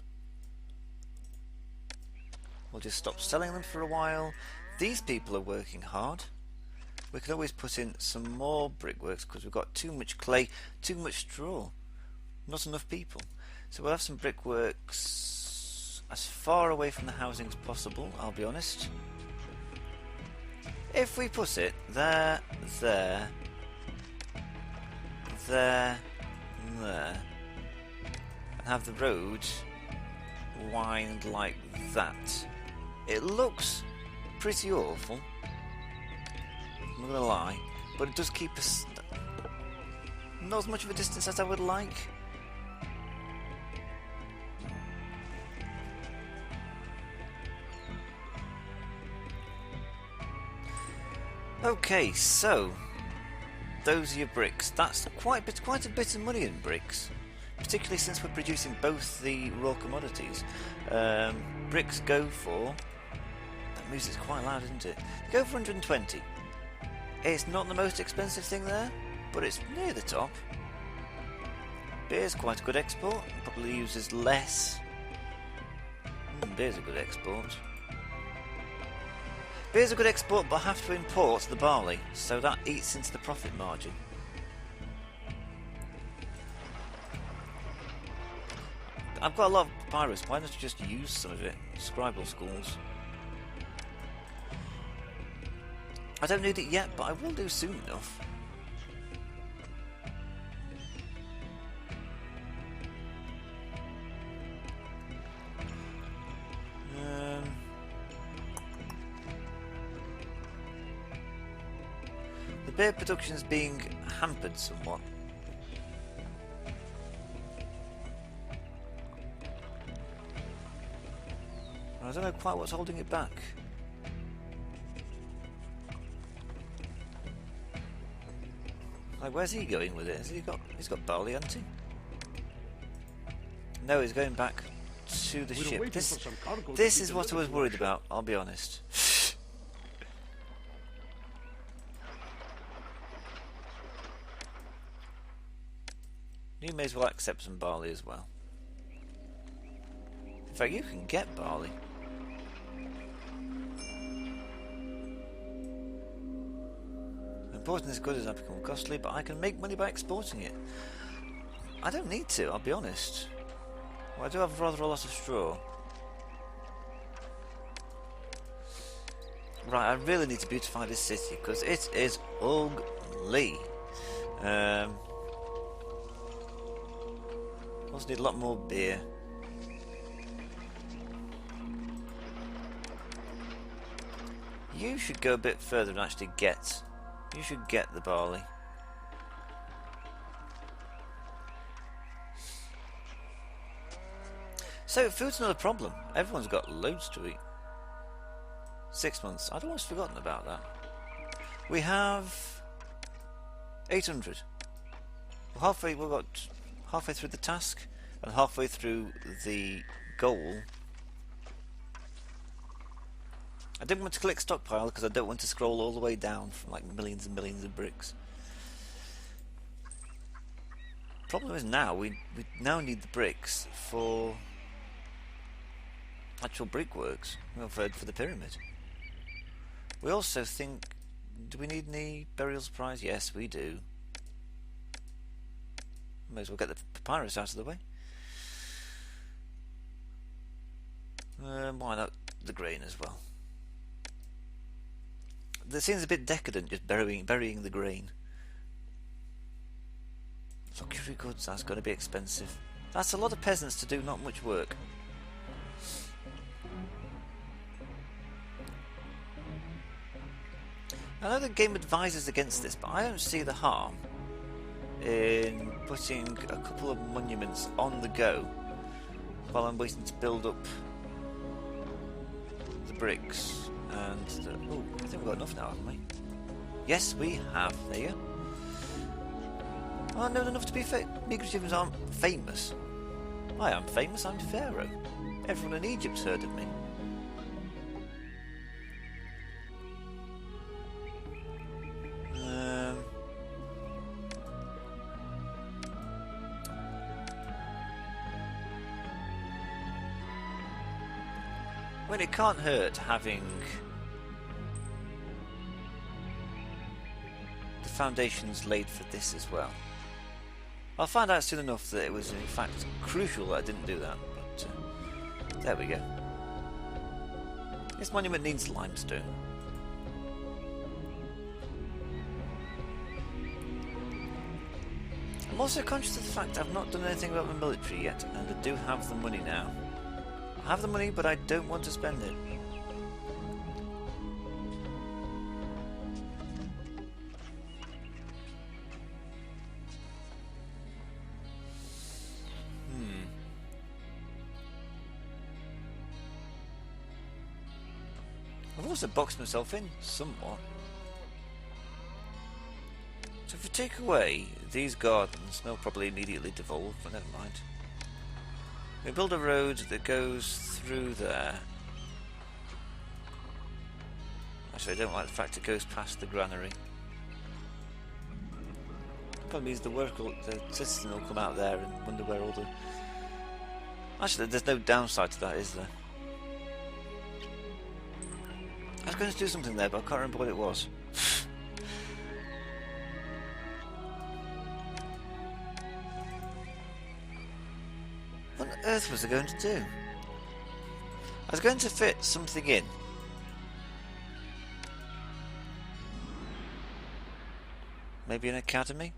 We'll just stop selling them for a while. These people are working hard. We could always put in some more brickworks because we've got too much clay, too much straw. Not enough people. So we'll have some brickworks as far away from the housing as possible, I'll be honest. If we put it there, there, there, there, and have the road wind like that, it looks pretty awful, I'm not gonna lie, but it does keep us not as much of a distance as I would like. Okay, so those are your bricks. That's quite a bit of money in bricks, particularly since we're producing both the raw commodities. Bricks go for, that music's quite loud, isn't it? They go for 120. It's not the most expensive thing there, but it's near the top. Beer's quite a good export. Probably uses less. Beer's a good export. Beer's a good export, but I have to import the barley, so that eats into the profit margin. I've got a lot of papyrus, why not just use some of it? Scribal schools. I don't need it yet, but I will do soon enough. The beer production is being hampered somewhat. I don't know quite what's holding it back. Like, where's he going with it? He's got barley, hasn't he? No, he's going back to the ship. This is what I was worried about, I'll be honest. You may as well accept some barley as well. In fact, you can get barley. Importing is good as I become costly, but I can make money by exporting it. I don't need to, I'll be honest. Well, I do have rather a lot of straw. Right, I really need to beautify this city because it is ugly. Also need a lot more beer. You should go a bit further and actually get. You should get the barley. So food's not a problem. Everyone's got loads to eat. 6 months. I'd almost forgotten about that. We have 800. We've got halfway through the task and halfway through the goal. I didn't want to click stockpile because I don't want to scroll all the way down from like millions and millions of bricks. Problem is now we now need the bricks for actual brickworks, well, for the pyramid. We also think, do we need any burial supplies? Yes, we do. May as well get the papyrus out of the way. Why not the grain as well? It seems a bit decadent just burying the grain. Luxury goods, that's going to be expensive. That's a lot of peasants to do not much work. I know the game advises against this, but I don't see the harm in putting a couple of monuments on the go while I'm waiting to build up the bricks and the... Oh, I think we've got enough now, haven't we? Yes, we have. There you go. Oh, not enough to be migratives aren't famous. I am famous, I'm Pharaoh. Everyone in Egypt's heard of me. Well, it can't hurt having the foundations laid for this as well. I'll find out soon enough that it was in fact crucial that I didn't do that, but there we go. This monument needs limestone. I'm also conscious of the fact I've not done anything about my military yet, and I do have the money now. I have the money, but I don't want to spend it. I've also boxed myself in somewhat. So if we take away these gardens, they'll probably immediately devolve, but never mind. We build a road that goes through there. Actually, I don't like the fact it goes past the granary. The problem is the citizen will come out there and wonder where all the... Actually, there's no downside to that, is there? I was going to do something there, but I can't remember what it was. What on earth was I going to do? I was going to fit something in. Maybe an academy?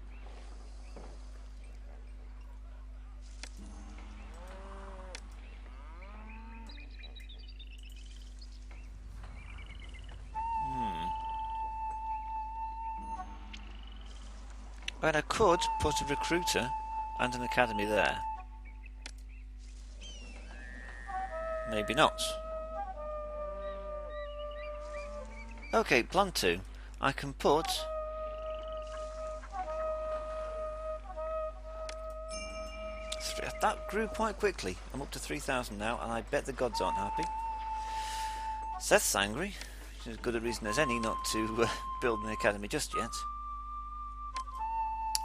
And I could put a recruiter and an academy there. Maybe not. Okay, plan 2. I can put... That grew quite quickly. I'm up to 3,000 now, and I bet the gods aren't happy. Seth's angry, which is as good a reason as any not to build an academy just yet.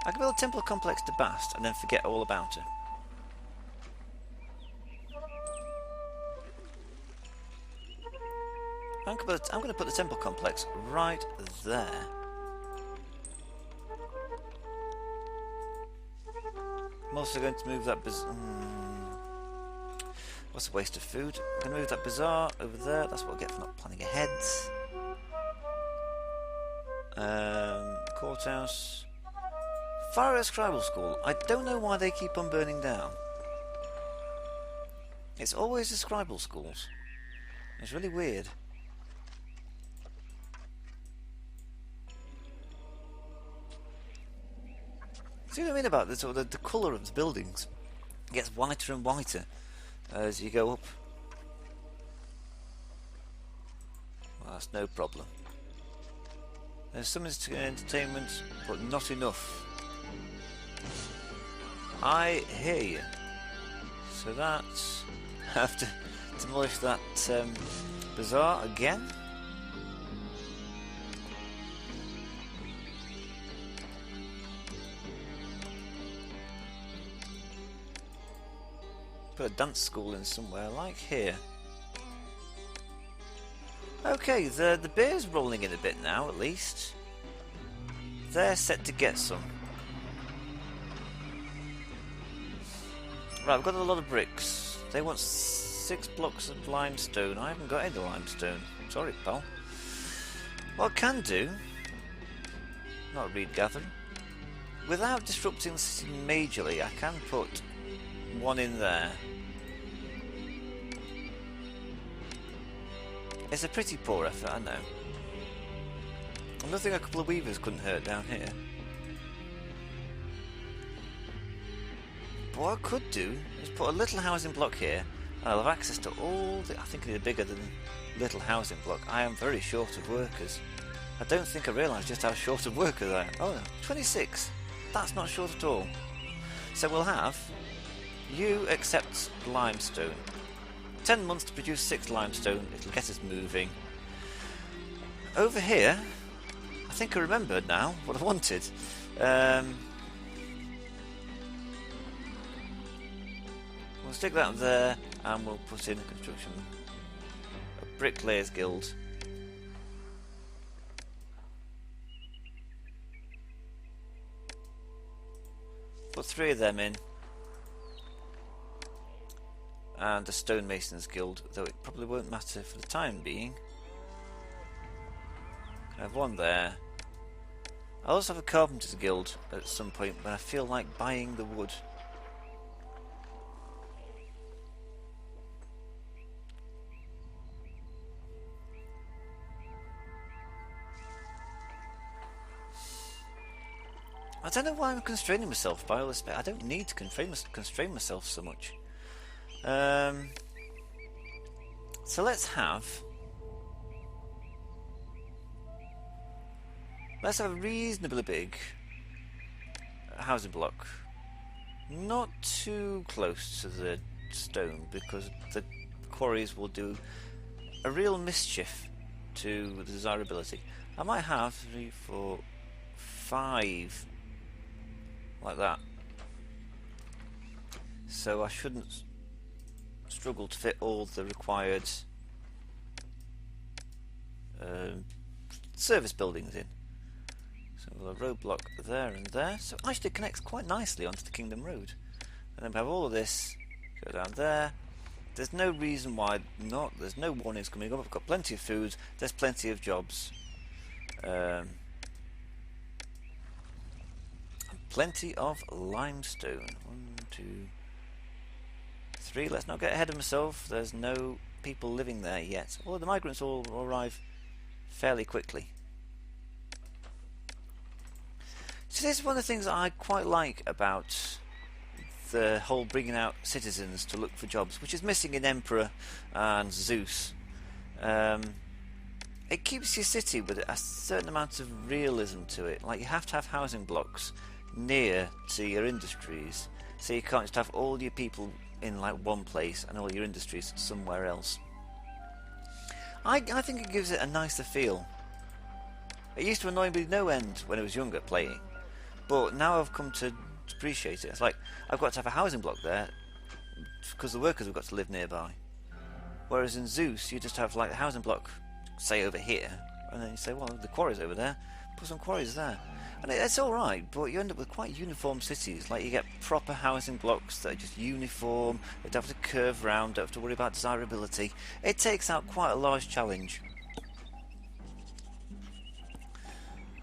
I can build a temple complex to Bast and then forget all about her. I'm going to put the temple complex right there. I'm also going to move that what's a waste of food? I'm going to move that bazaar over there. That's what I get for not planning ahead. courthouse. Pharaoh Scribal School. I don't know why they keep on burning down. It's always the Scribal schools. It's really weird. See what I mean about this? Or the colour of the buildings gets whiter and whiter as you go up. Well, that's no problem. There's some entertainment, but not enough. I hear you. So that's... have to demolish that bazaar again. Put a dance school in somewhere, like here. Okay, the beer's rolling in a bit now, at least. They're set to get some. Right, I've got a lot of bricks. They want 6 blocks of limestone. I haven't got any limestone. Sorry, pal. What I can do, not reed gather, without disrupting the city majorly, I can put one in there. It's a pretty poor effort, I know. Nothing a couple of weavers couldn't hurt down here. But what I could do is put a little housing block here, and I'll have access to all the... I think they're bigger than little housing block. I am very short of workers. I don't think I realised just how short of workers I am. Oh no, 26. That's not short at all. So we'll have... you accept limestone. 10 months to produce 6 limestone. It'll get us moving. Over here, I think I remembered now what I wanted. We'll stick that there, and we'll put in a construction, a bricklayers guild. Put 3 of them in. And a stonemasons guild, though it probably won't matter for the time being. I have one there. I'll also have a carpenters guild at some point when I feel like buying the wood. I don't know why I'm constraining myself by all this. I don't need to constrain myself so much. So let's have a reasonably big housing block, not too close to the stone, because the quarries will do a real mischief to the desirability. I might have 3, 4, 5 like that, so I shouldn't struggle to fit all the required service buildings in. So we'll have a road block there and there, so it actually connects quite nicely onto the Kingdom Road. And then we have all of this go down there. There's no reason why not. There's no warnings coming up. I've got plenty of food, there's plenty of jobs, and plenty of limestone. 1, 2, 3. Let's not get ahead of myself. There's no people living there yet. Although the migrants all arrive fairly quickly. So this is one of the things that I quite like about the whole bringing out citizens to look for jobs, which is missing in Emperor and Zeus. It keeps your city with a certain amount of realism to it. Like, you have to have housing blocks near to your industries, so you can't just have all your people in like one place and all your industries somewhere else. I think it gives it a nicer feel. It used to annoy me no end when I was younger playing, but now I've come to appreciate it. It's like, I've got to have a housing block there because the workers have got to live nearby. Whereas in Zeus, you just have like a housing block, say over here, and then you say, well, the quarry's over there, put some quarries there. And it's alright, but you end up with quite uniform cities. Like, you get proper housing blocks that are just uniform, they don't have to curve round, don't have to worry about desirability. It takes out quite a large challenge.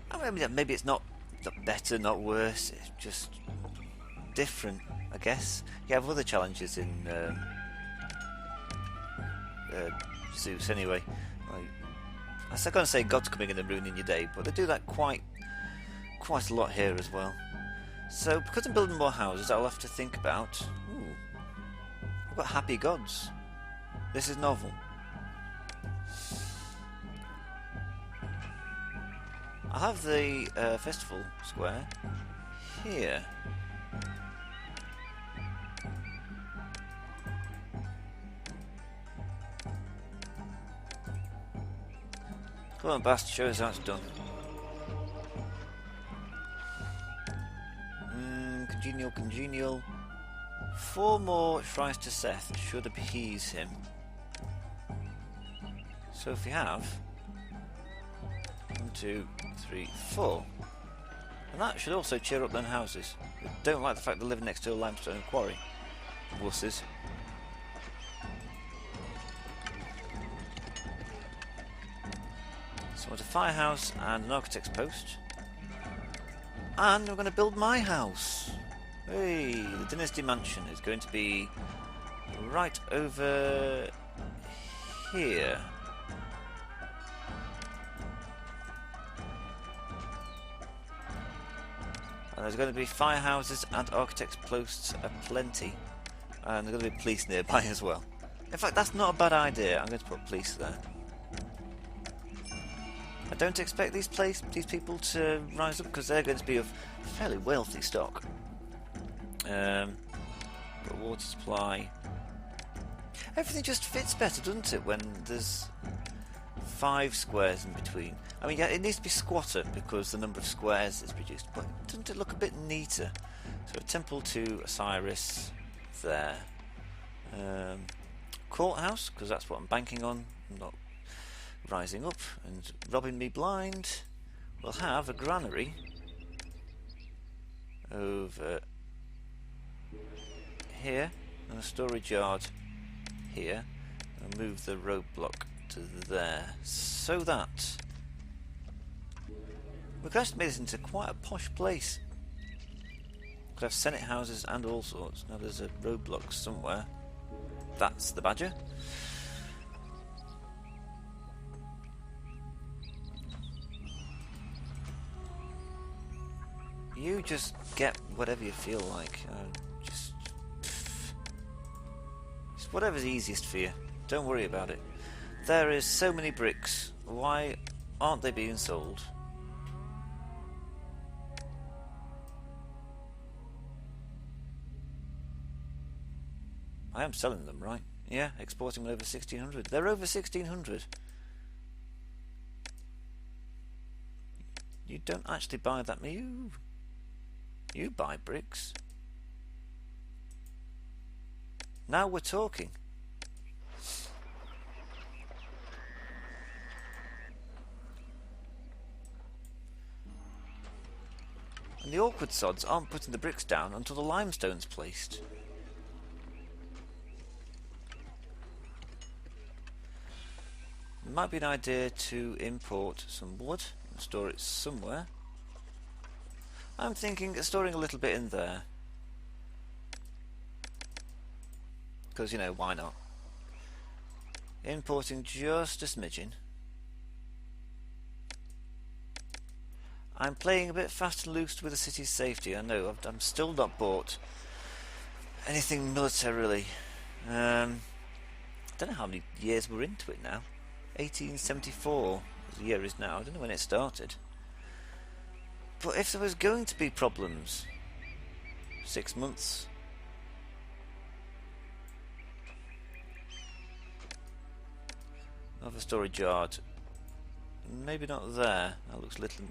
I mean, maybe it's not not better, not worse. It's just different, I guess. You have other challenges in Zeus anyway. Like, I was going to say God's coming in and ruining your day, but they do that quite a lot here as well. So because I'm building more houses, I'll have to think about. Ooh, I've got happy gods. This is novel. I'll have the festival square here. Come on, Bast, show us how it's done. Congenial. 4 more shrines to Seth should appease him. So if we have 1, 2, 3, 4, and that should also cheer up them houses. They don't like the fact they're living next to a limestone quarry. Wusses. So it's a firehouse and an architect's post. And we're going to build my house. Hey, the Dynasty Mansion is going to be right over here. And there's going to be firehouses and architects' posts aplenty. And there's going to be police nearby as well. In fact, that's not a bad idea. I'm going to put police there. I don't expect these people to rise up because they're going to be of fairly wealthy stock. Got water supply. Everything just fits better, doesn't it, when there's 5 squares in between? I mean, yeah, it needs to be squatter because the number of squares is reduced, but doesn't it look a bit neater? So a temple to Osiris there. Courthouse, because that's what I'm banking on, not rising up and robbing me blind. We'll have a granary over here and a storage yard here, and move the roadblock to there, so that we could actually make this into quite a posh place. Could have senate houses and all sorts. Now there's a roadblock somewhere. That's the badger. You just get whatever you feel like. Just whatever's easiest for you. Don't worry about it. There is so many bricks. Why aren't they being sold? I am selling them, right? Yeah, exporting them over 1600. They're over 1600. You don't actually buy that. You buy bricks. Now we're talking. And the awkward sods aren't putting the bricks down until the limestone's placed. It might be an idea to import some wood and store it somewhere. I'm thinking of storing a little bit in there. Because, you know, why not? Importing just a smidgen. I'm playing a bit fast and loose with the city's safety. I know, I'm still not bought anything militarily. I don't know how many years we're into it now. 1874 the year is now. I don't know when it started. But if there was going to be problems, 6 months. Another storage yard. Maybe not there. That looks little.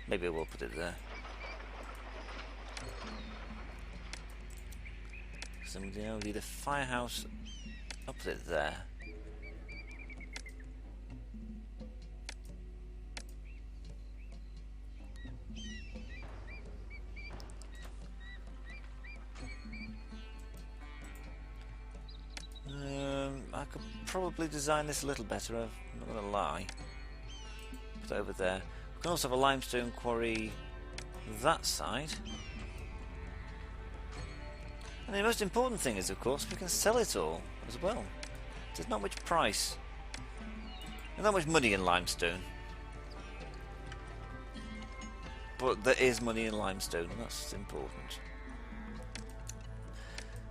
Maybe I will put it there. So I'm going to need a firehouse. I'll put it there. I could probably design this a little better, I'm not going to lie. Put it over there. We can also have a limestone quarry that side. And the most important thing is, of course, we can sell it all as well. There's not much price. There's not much money in limestone. But there is money in limestone, and that's important.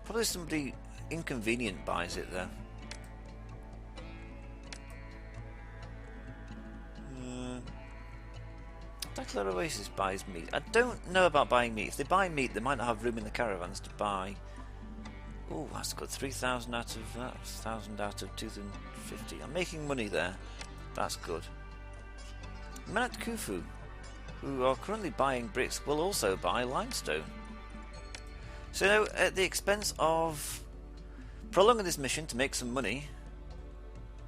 Probably somebody inconvenient buys it though. Daklar Oasis buys meat. I don't know about buying meat. If they buy meat, they might not have room in the caravans to buy. Oh, that's got 3,000 out of that. 1,000 out of 2,050. I'm making money there. That's good. Manat Khufu, who are currently buying bricks, will also buy limestone. So, at the expense of prolonging this mission to make some money,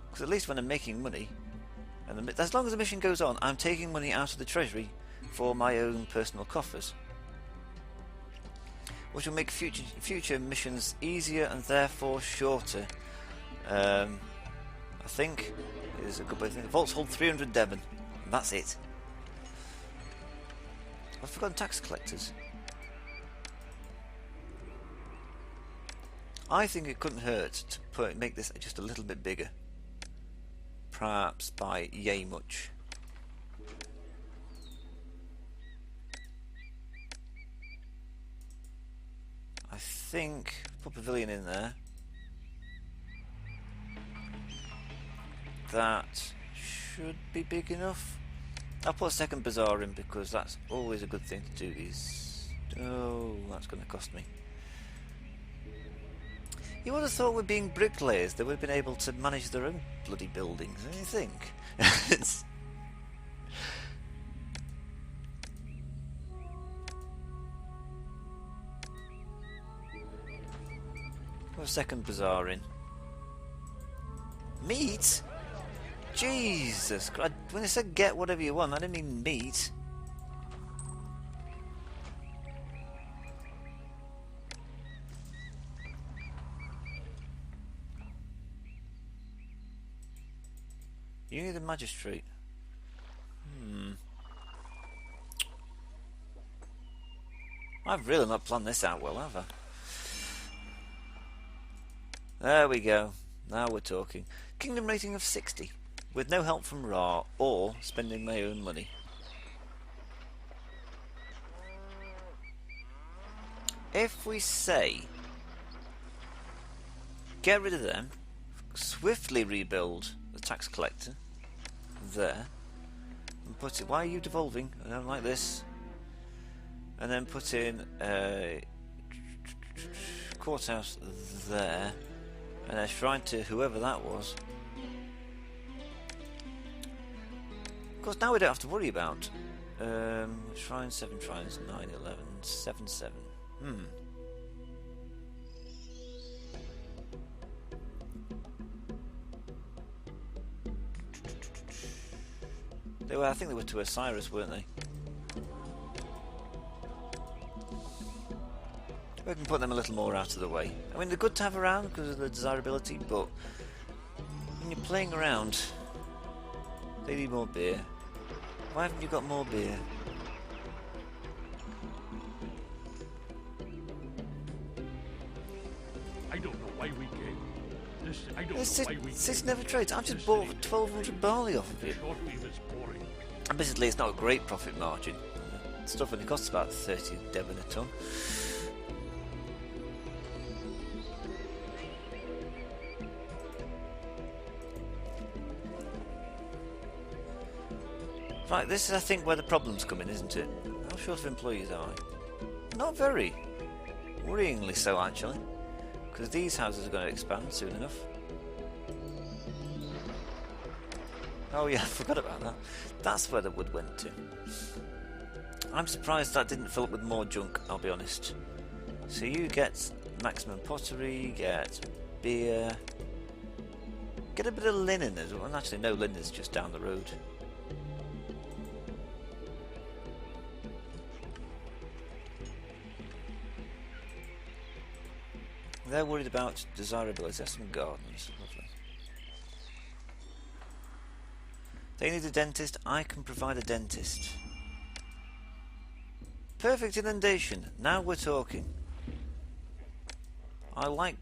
because at least when I'm making money, and as long as the mission goes on, I'm taking money out of the treasury for my own personal coffers, which will make future missions easier and therefore shorter. I think is a good way to think. The vaults hold 300 Devon, and that's it. I've forgotten tax collectors. I think it couldn't hurt to make this just a little bit bigger. Perhaps by yay much. I think put a pavilion in there. That should be big enough. I'll put a second bazaar in because that's always a good thing to do. Oh, that's going to cost me. You would have thought with being bricklayers they would have been able to manage their own bloody buildings, don't you think? Put a second bazaar in. Meat? Jesus Christ. When I said get whatever you want, I didn't mean meat. You need a magistrate. I've really not planned this out well, have I? There we go. Now we're talking. Kingdom rating of 60, with no help from Ra or spending my own money. If we say get rid of them, swiftly rebuild the tax collector there, and put it. Why are you devolving? I don't like this. And then put in a courthouse there, and a shrine to whoever that was. Of course, now we don't have to worry about shrines, 7 shrines, 9, 11, 7, 7. They were, I think they were to Osiris, weren't they? We can put them a little more out of the way. I mean, they're good to have around because of the desirability, but when you're playing around, they need more beer. Why haven't you got more beer? I don't know why we came. I don't know why we This came. never trades. I've just bought 1,200 barley off of it. Shortleave is boring. Admittedly, it's not a great profit margin. Stuff only costs about 30 Devon a ton. Right, this is, I think, where the problems come in, isn't it? How short of employees are I? Not very. Worryingly so, actually. Because these houses are going to expand soon enough. Oh yeah, I forgot about that. That's where the wood went to. I'm surprised that didn't fill up with more junk, I'll be honest. So you get maximum pottery, get beer, get a bit of linen as well. And actually no, linen is just down the road. They're worried about desirability. There's some gardens. Lovely. They need a dentist. I can provide a dentist. Perfect inundation. Now we're talking. I like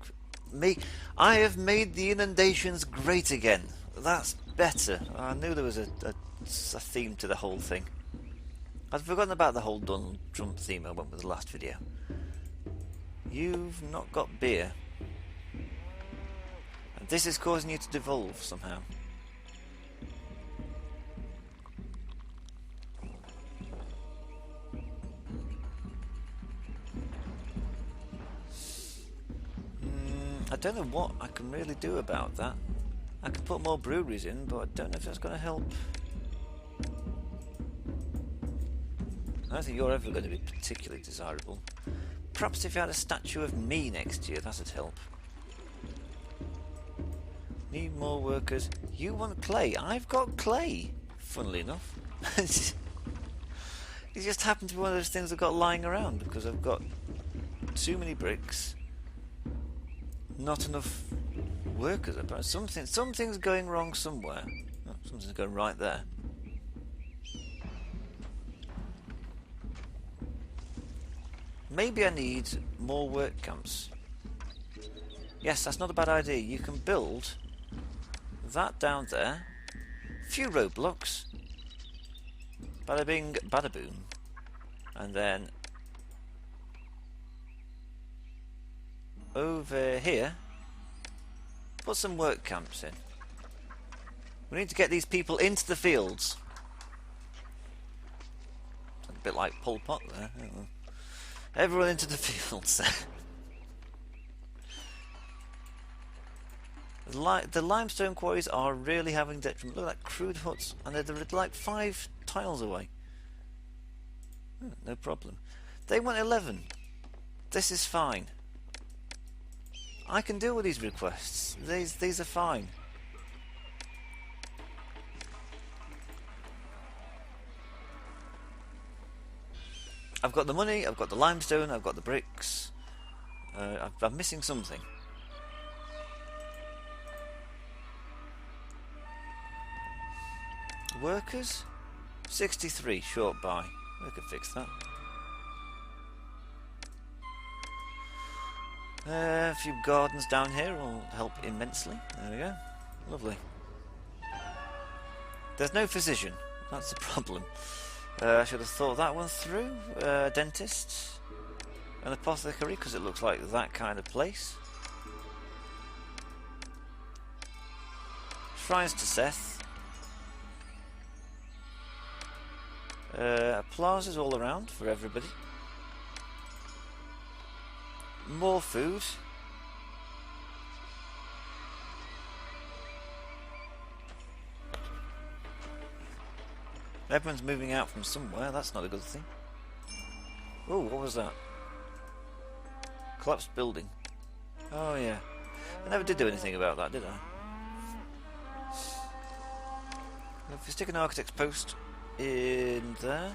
me. I have made the inundations great again. That's better. I knew there was a theme to the whole thing. I'd forgotten about the whole Donald Trump theme I went with the last video. You've not got beer. And this is causing you to devolve somehow. I don't know what I can really do about that. I can put more breweries in, but I don't know if that's going to help. I don't think you're ever going to be particularly desirable. Perhaps if you had a statue of me next to you, that'd help. Need more workers. You want clay? I've got clay, funnily enough. It just happened to be one of those things I've got lying around because I've got too many bricks. Not enough workers. Something's going wrong somewhere. Oh, something's going right there. Maybe I need more work camps. Yes, that's not a bad idea. You can build that down there. A few roadblocks. Bada bing, bada boom. And then over here, put some work camps in. We need to get these people into the fields. A bit like Pol Pot there. Everyone into the fields. The limestone quarries are really having detriment. Look at that, crude huts, and they're like 5 tiles away. No problem. They want 11. This is fine. I can deal with these requests. These are fine. I've got the money, I've got the limestone, I've got the bricks. I'm missing something. Workers? 63, short by. We could fix that. A few gardens down here will help immensely. There we go. Lovely. There's no physician. That's the problem. I should have thought that one through. Dentist. An apothecary, because it looks like that kind of place. Shrines to Seth. Plazas all around for everybody. More food. Everyone's moving out from somewhere. That's not a good thing. Oh, what was that? Collapsed building. Oh yeah. I never did do anything about that, did I? If you stick an architect's post in there.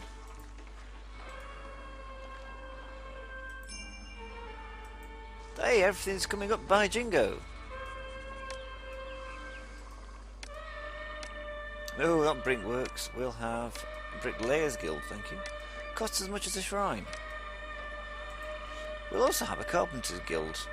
Hey, everything's coming up by Jingo. Oh, that brick works. We'll have Bricklayers Guild, thank you. Costs as much as a shrine. We'll also have a Carpenters Guild.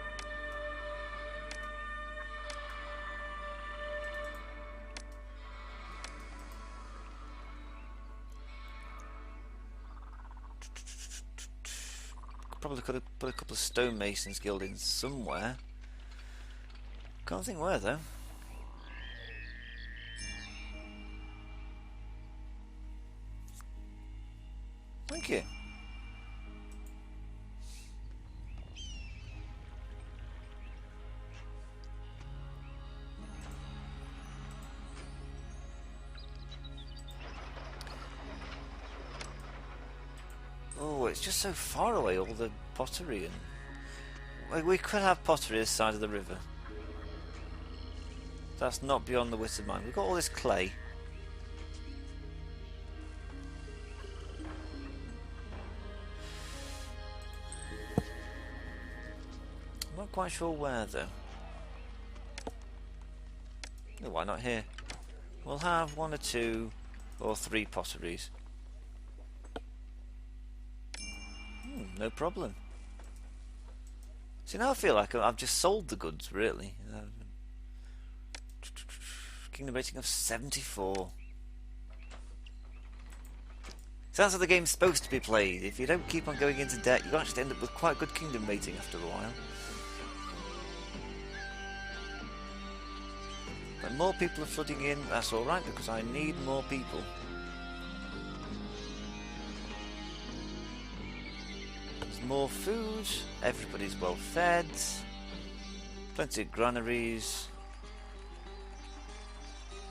Probably could have put a couple of Stonemasons Guild in somewhere. Can't think where though. Thank you. Oh, it's just so far away, all the pottery, and we could have pottery this side of the river. That's not beyond the wit of mine. We've got all this clay. I'm not quite sure where though. Oh, why not here? We'll have 1 or 2 or 3 potteries. No problem. See, now I feel like I've just sold the goods, really. Kingdom rating of 74. Sounds like the game's supposed to be played. If you don't keep on going into debt, you actually end up with quite a good kingdom rating after a while. But more people are flooding in, that's alright, because I need more people. There's more food, everybody's well fed, plenty of granaries.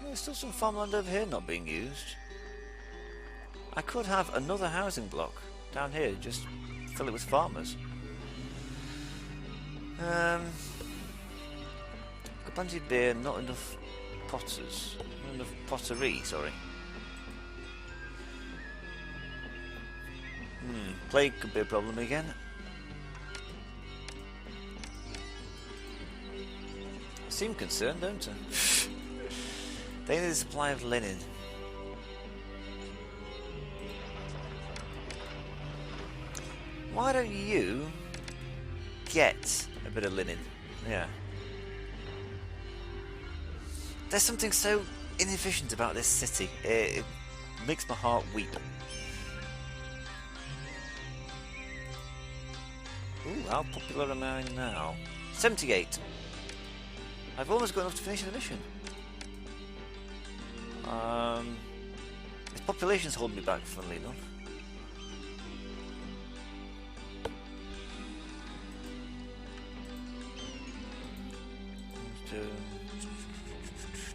There's still some farmland over here not being used. I could have another housing block down here, just fill it with farmers. Got plenty of beer, not enough potters. Not enough pottery, sorry. Plague could be a problem again. I seem concerned, don't I? They need a supply of linen. Why don't you get a bit of linen? Yeah. There's something so inefficient about this city. It makes my heart weep. Ooh, how popular am I now? 78. I've almost got enough to finish the mission. This population's holding me back, funnily enough.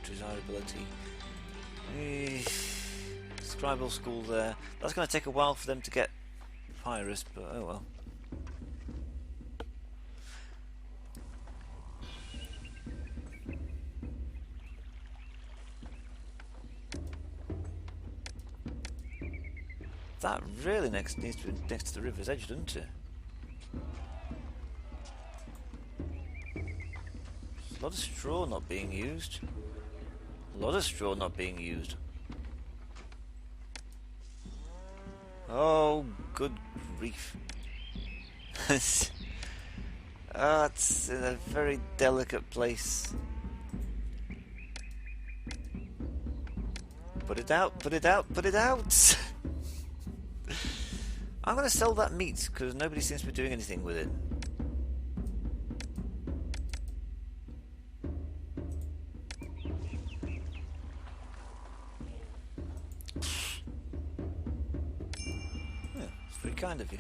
Desirability. Scribal school there. That's going to take a while for them to get papyrus, but oh well. That really needs to be next to the river's edge, doesn't it? There's a lot of straw not being used. A lot of straw not being used. Oh, good grief. Ah, it's in a very delicate place. Put it out, put it out, put it out! I'm going to sell that meat because nobody seems to be doing anything with it. Yeah, it's very kind of you.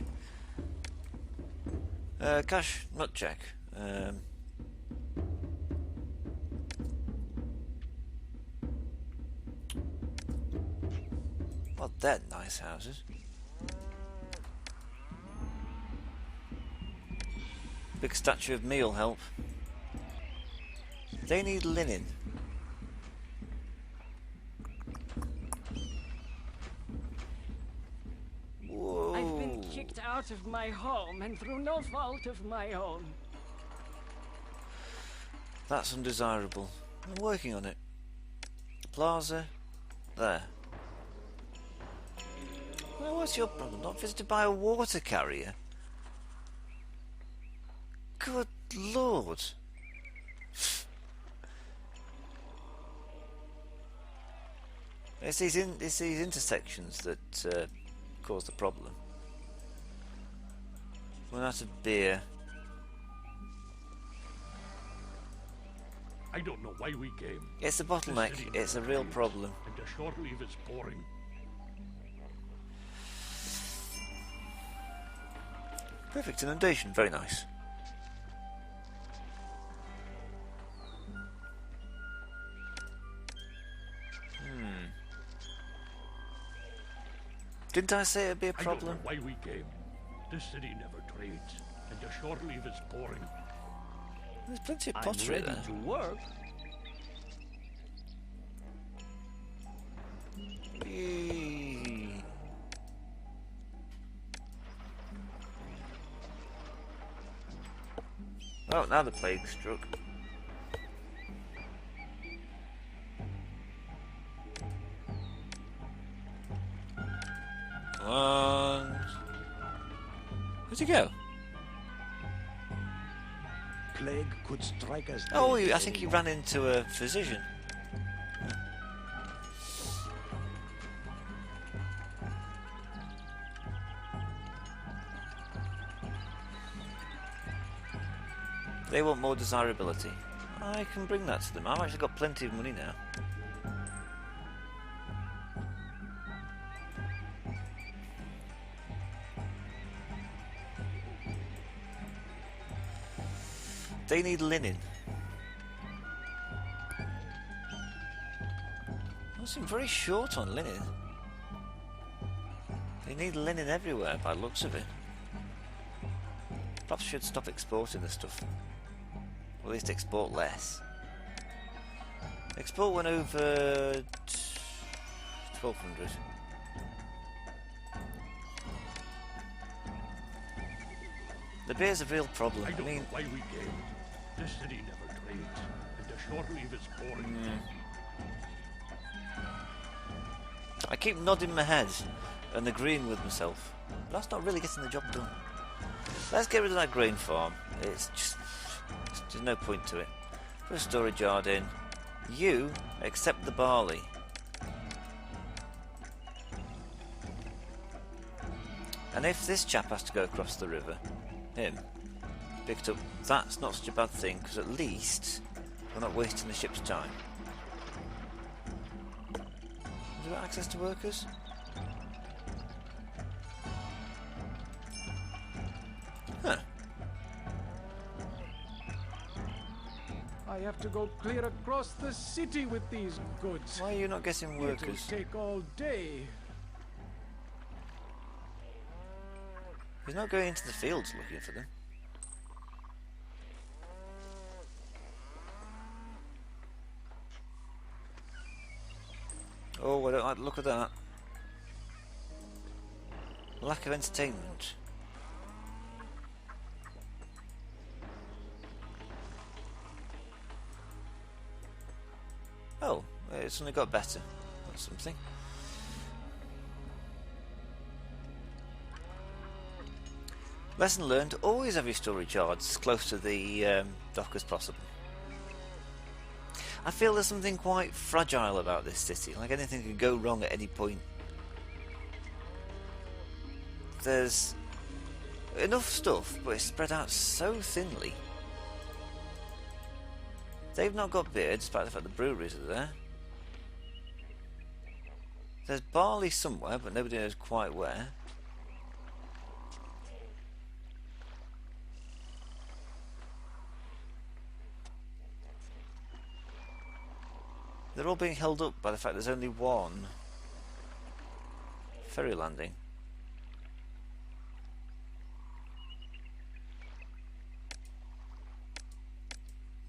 Cash, not check. Well, they're nice houses. Big statue of me will help. They need linen. Whoa. I've been kicked out of my home and through no fault of my own. That's undesirable. I'm working on it. Plaza. There. Well, what's your problem? Not visited by a water carrier? Good lord. It's these intersections that cause the problem. Run out of beer. I don't know why we came. It's a bottleneck. It's a real problem. And a short leave is boring. Perfect inundation. Very nice. Didn't I say it'd be a problem? I don't know why we came. This city never trades, and a short leave is boring. There's plenty of pottery I'm ready there. to work. Eee. Oh, now the plague struck. And where'd he go? Plague could strike us. Oh, I think he ran into a physician. They want more desirability. I can bring that to them. I've actually got plenty of money now. They need linen. I seem very short on linen. They need linen everywhere by the looks of it. Perhaps should stop exporting this stuff. Or at least export less. Export went over 1200. The beer's a real problem. I don't know why we gave. This city never trades, and the shore leave is boring. I keep nodding my head and agreeing with myself. But that's not really getting the job done. Let's get rid of that grain farm. It's just... there's no point to it. Put a storage yard in. You accept the barley. And if this chap has to go across the river, him, picked up, that's not such a bad thing, because at least we're not wasting the ship's time. Has he got access to workers? Huh. I have to go clear across the city with these goods. Why are you not getting workers? It'll take all day. He's not going into the fields looking for them. Oh, I don't like the look of that. Lack of entertainment. Oh, it's only got better. That's something. Lesson learned, always have your storage yards as close to the dock as possible. I feel there's something quite fragile about this city, like anything can go wrong at any point. There's enough stuff, but it's spread out so thinly. They've not got beer, despite the fact the breweries are there. There's barley somewhere, but nobody knows quite where. They're all being held up by the fact there's only one ferry landing.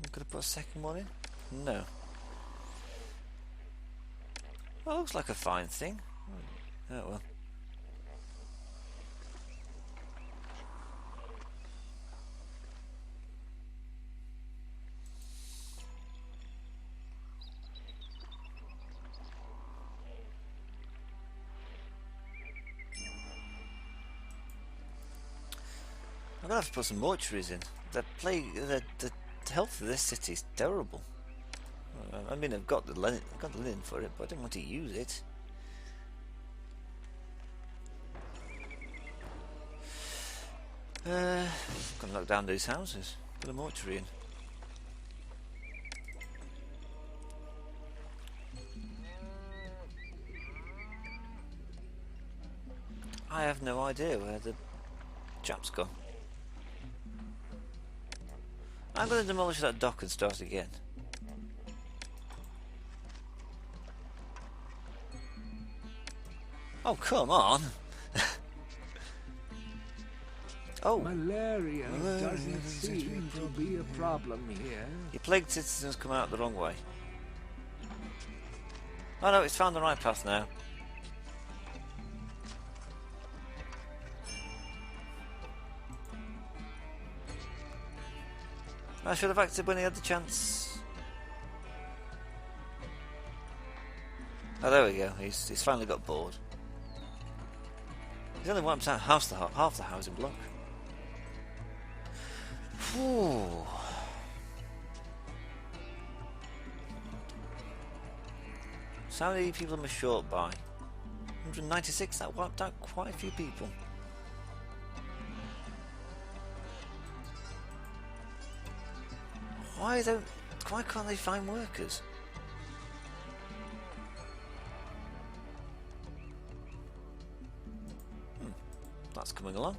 I'm going to put a second one in? No. Well, looks like a fine thing. Oh well. I'm gonna have to put some mortuaries in. The health of this city is terrible. I mean, I've got the linen for it, but I don't want to use it. Gonna knock down these houses. Put a mortuary in. I have no idea where the chap's gone. I'm going to demolish that dock and start again. Oh, come on! Oh! Malaria doesn't seem to be a problem here. Your plagued citizens come out the wrong way. Oh no, it's found the right path now. I should have acted when he had the chance. Oh, there we go. He's finally got bored. He's only wiped out half the housing block. Whew. So how many people am I short by? 196, that wiped out quite a few people. Why can't they find workers? That's coming along.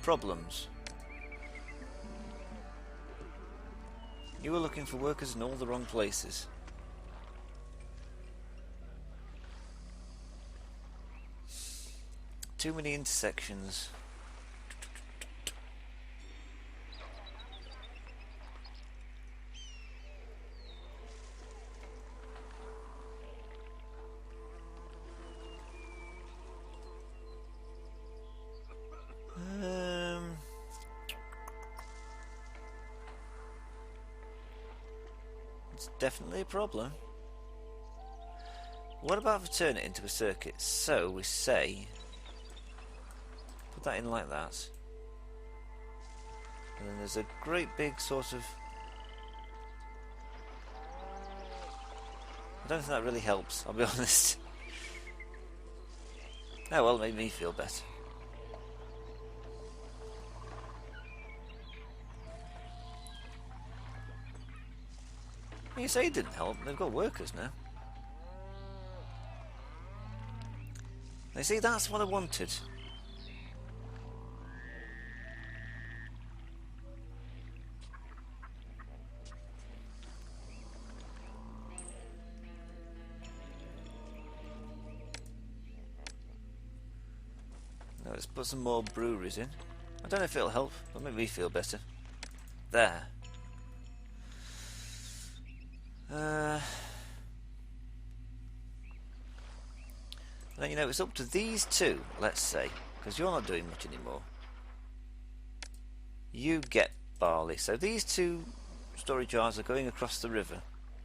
Problems. You were looking for workers in all the wrong places. Too many intersections. It's definitely a problem. What about if we turn it into a circuit? So we say, put that in like that, and then there's a great big sort of, I don't think that really helps, I'll be honest. Oh well, it made me feel better. You say it didn't help, they've got workers now. You see, that's what I wanted. Now let's put some more breweries in. I don't know if it'll help, but make me feel better. There. Then, you know, it's up to these two, let's say, because you're not doing much anymore. You get barley, so these two storage jars are going across the river,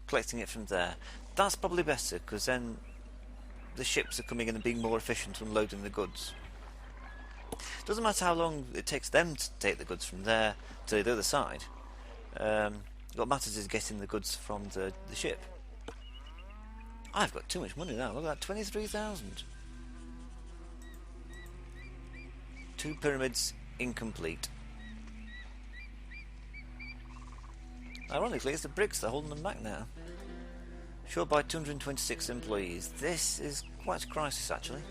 collecting it from there. That's probably better, because then the ships are coming in and being more efficient unloading the goods. Doesn't matter how long it takes them to take the goods from there to the other side. What matters is getting the goods from the ship. I've got too much money now. Look at that, 23,000. 2 pyramids incomplete. Ironically, it's the bricks that are holding them back now. Short by 226 employees. This is quite a crisis, actually.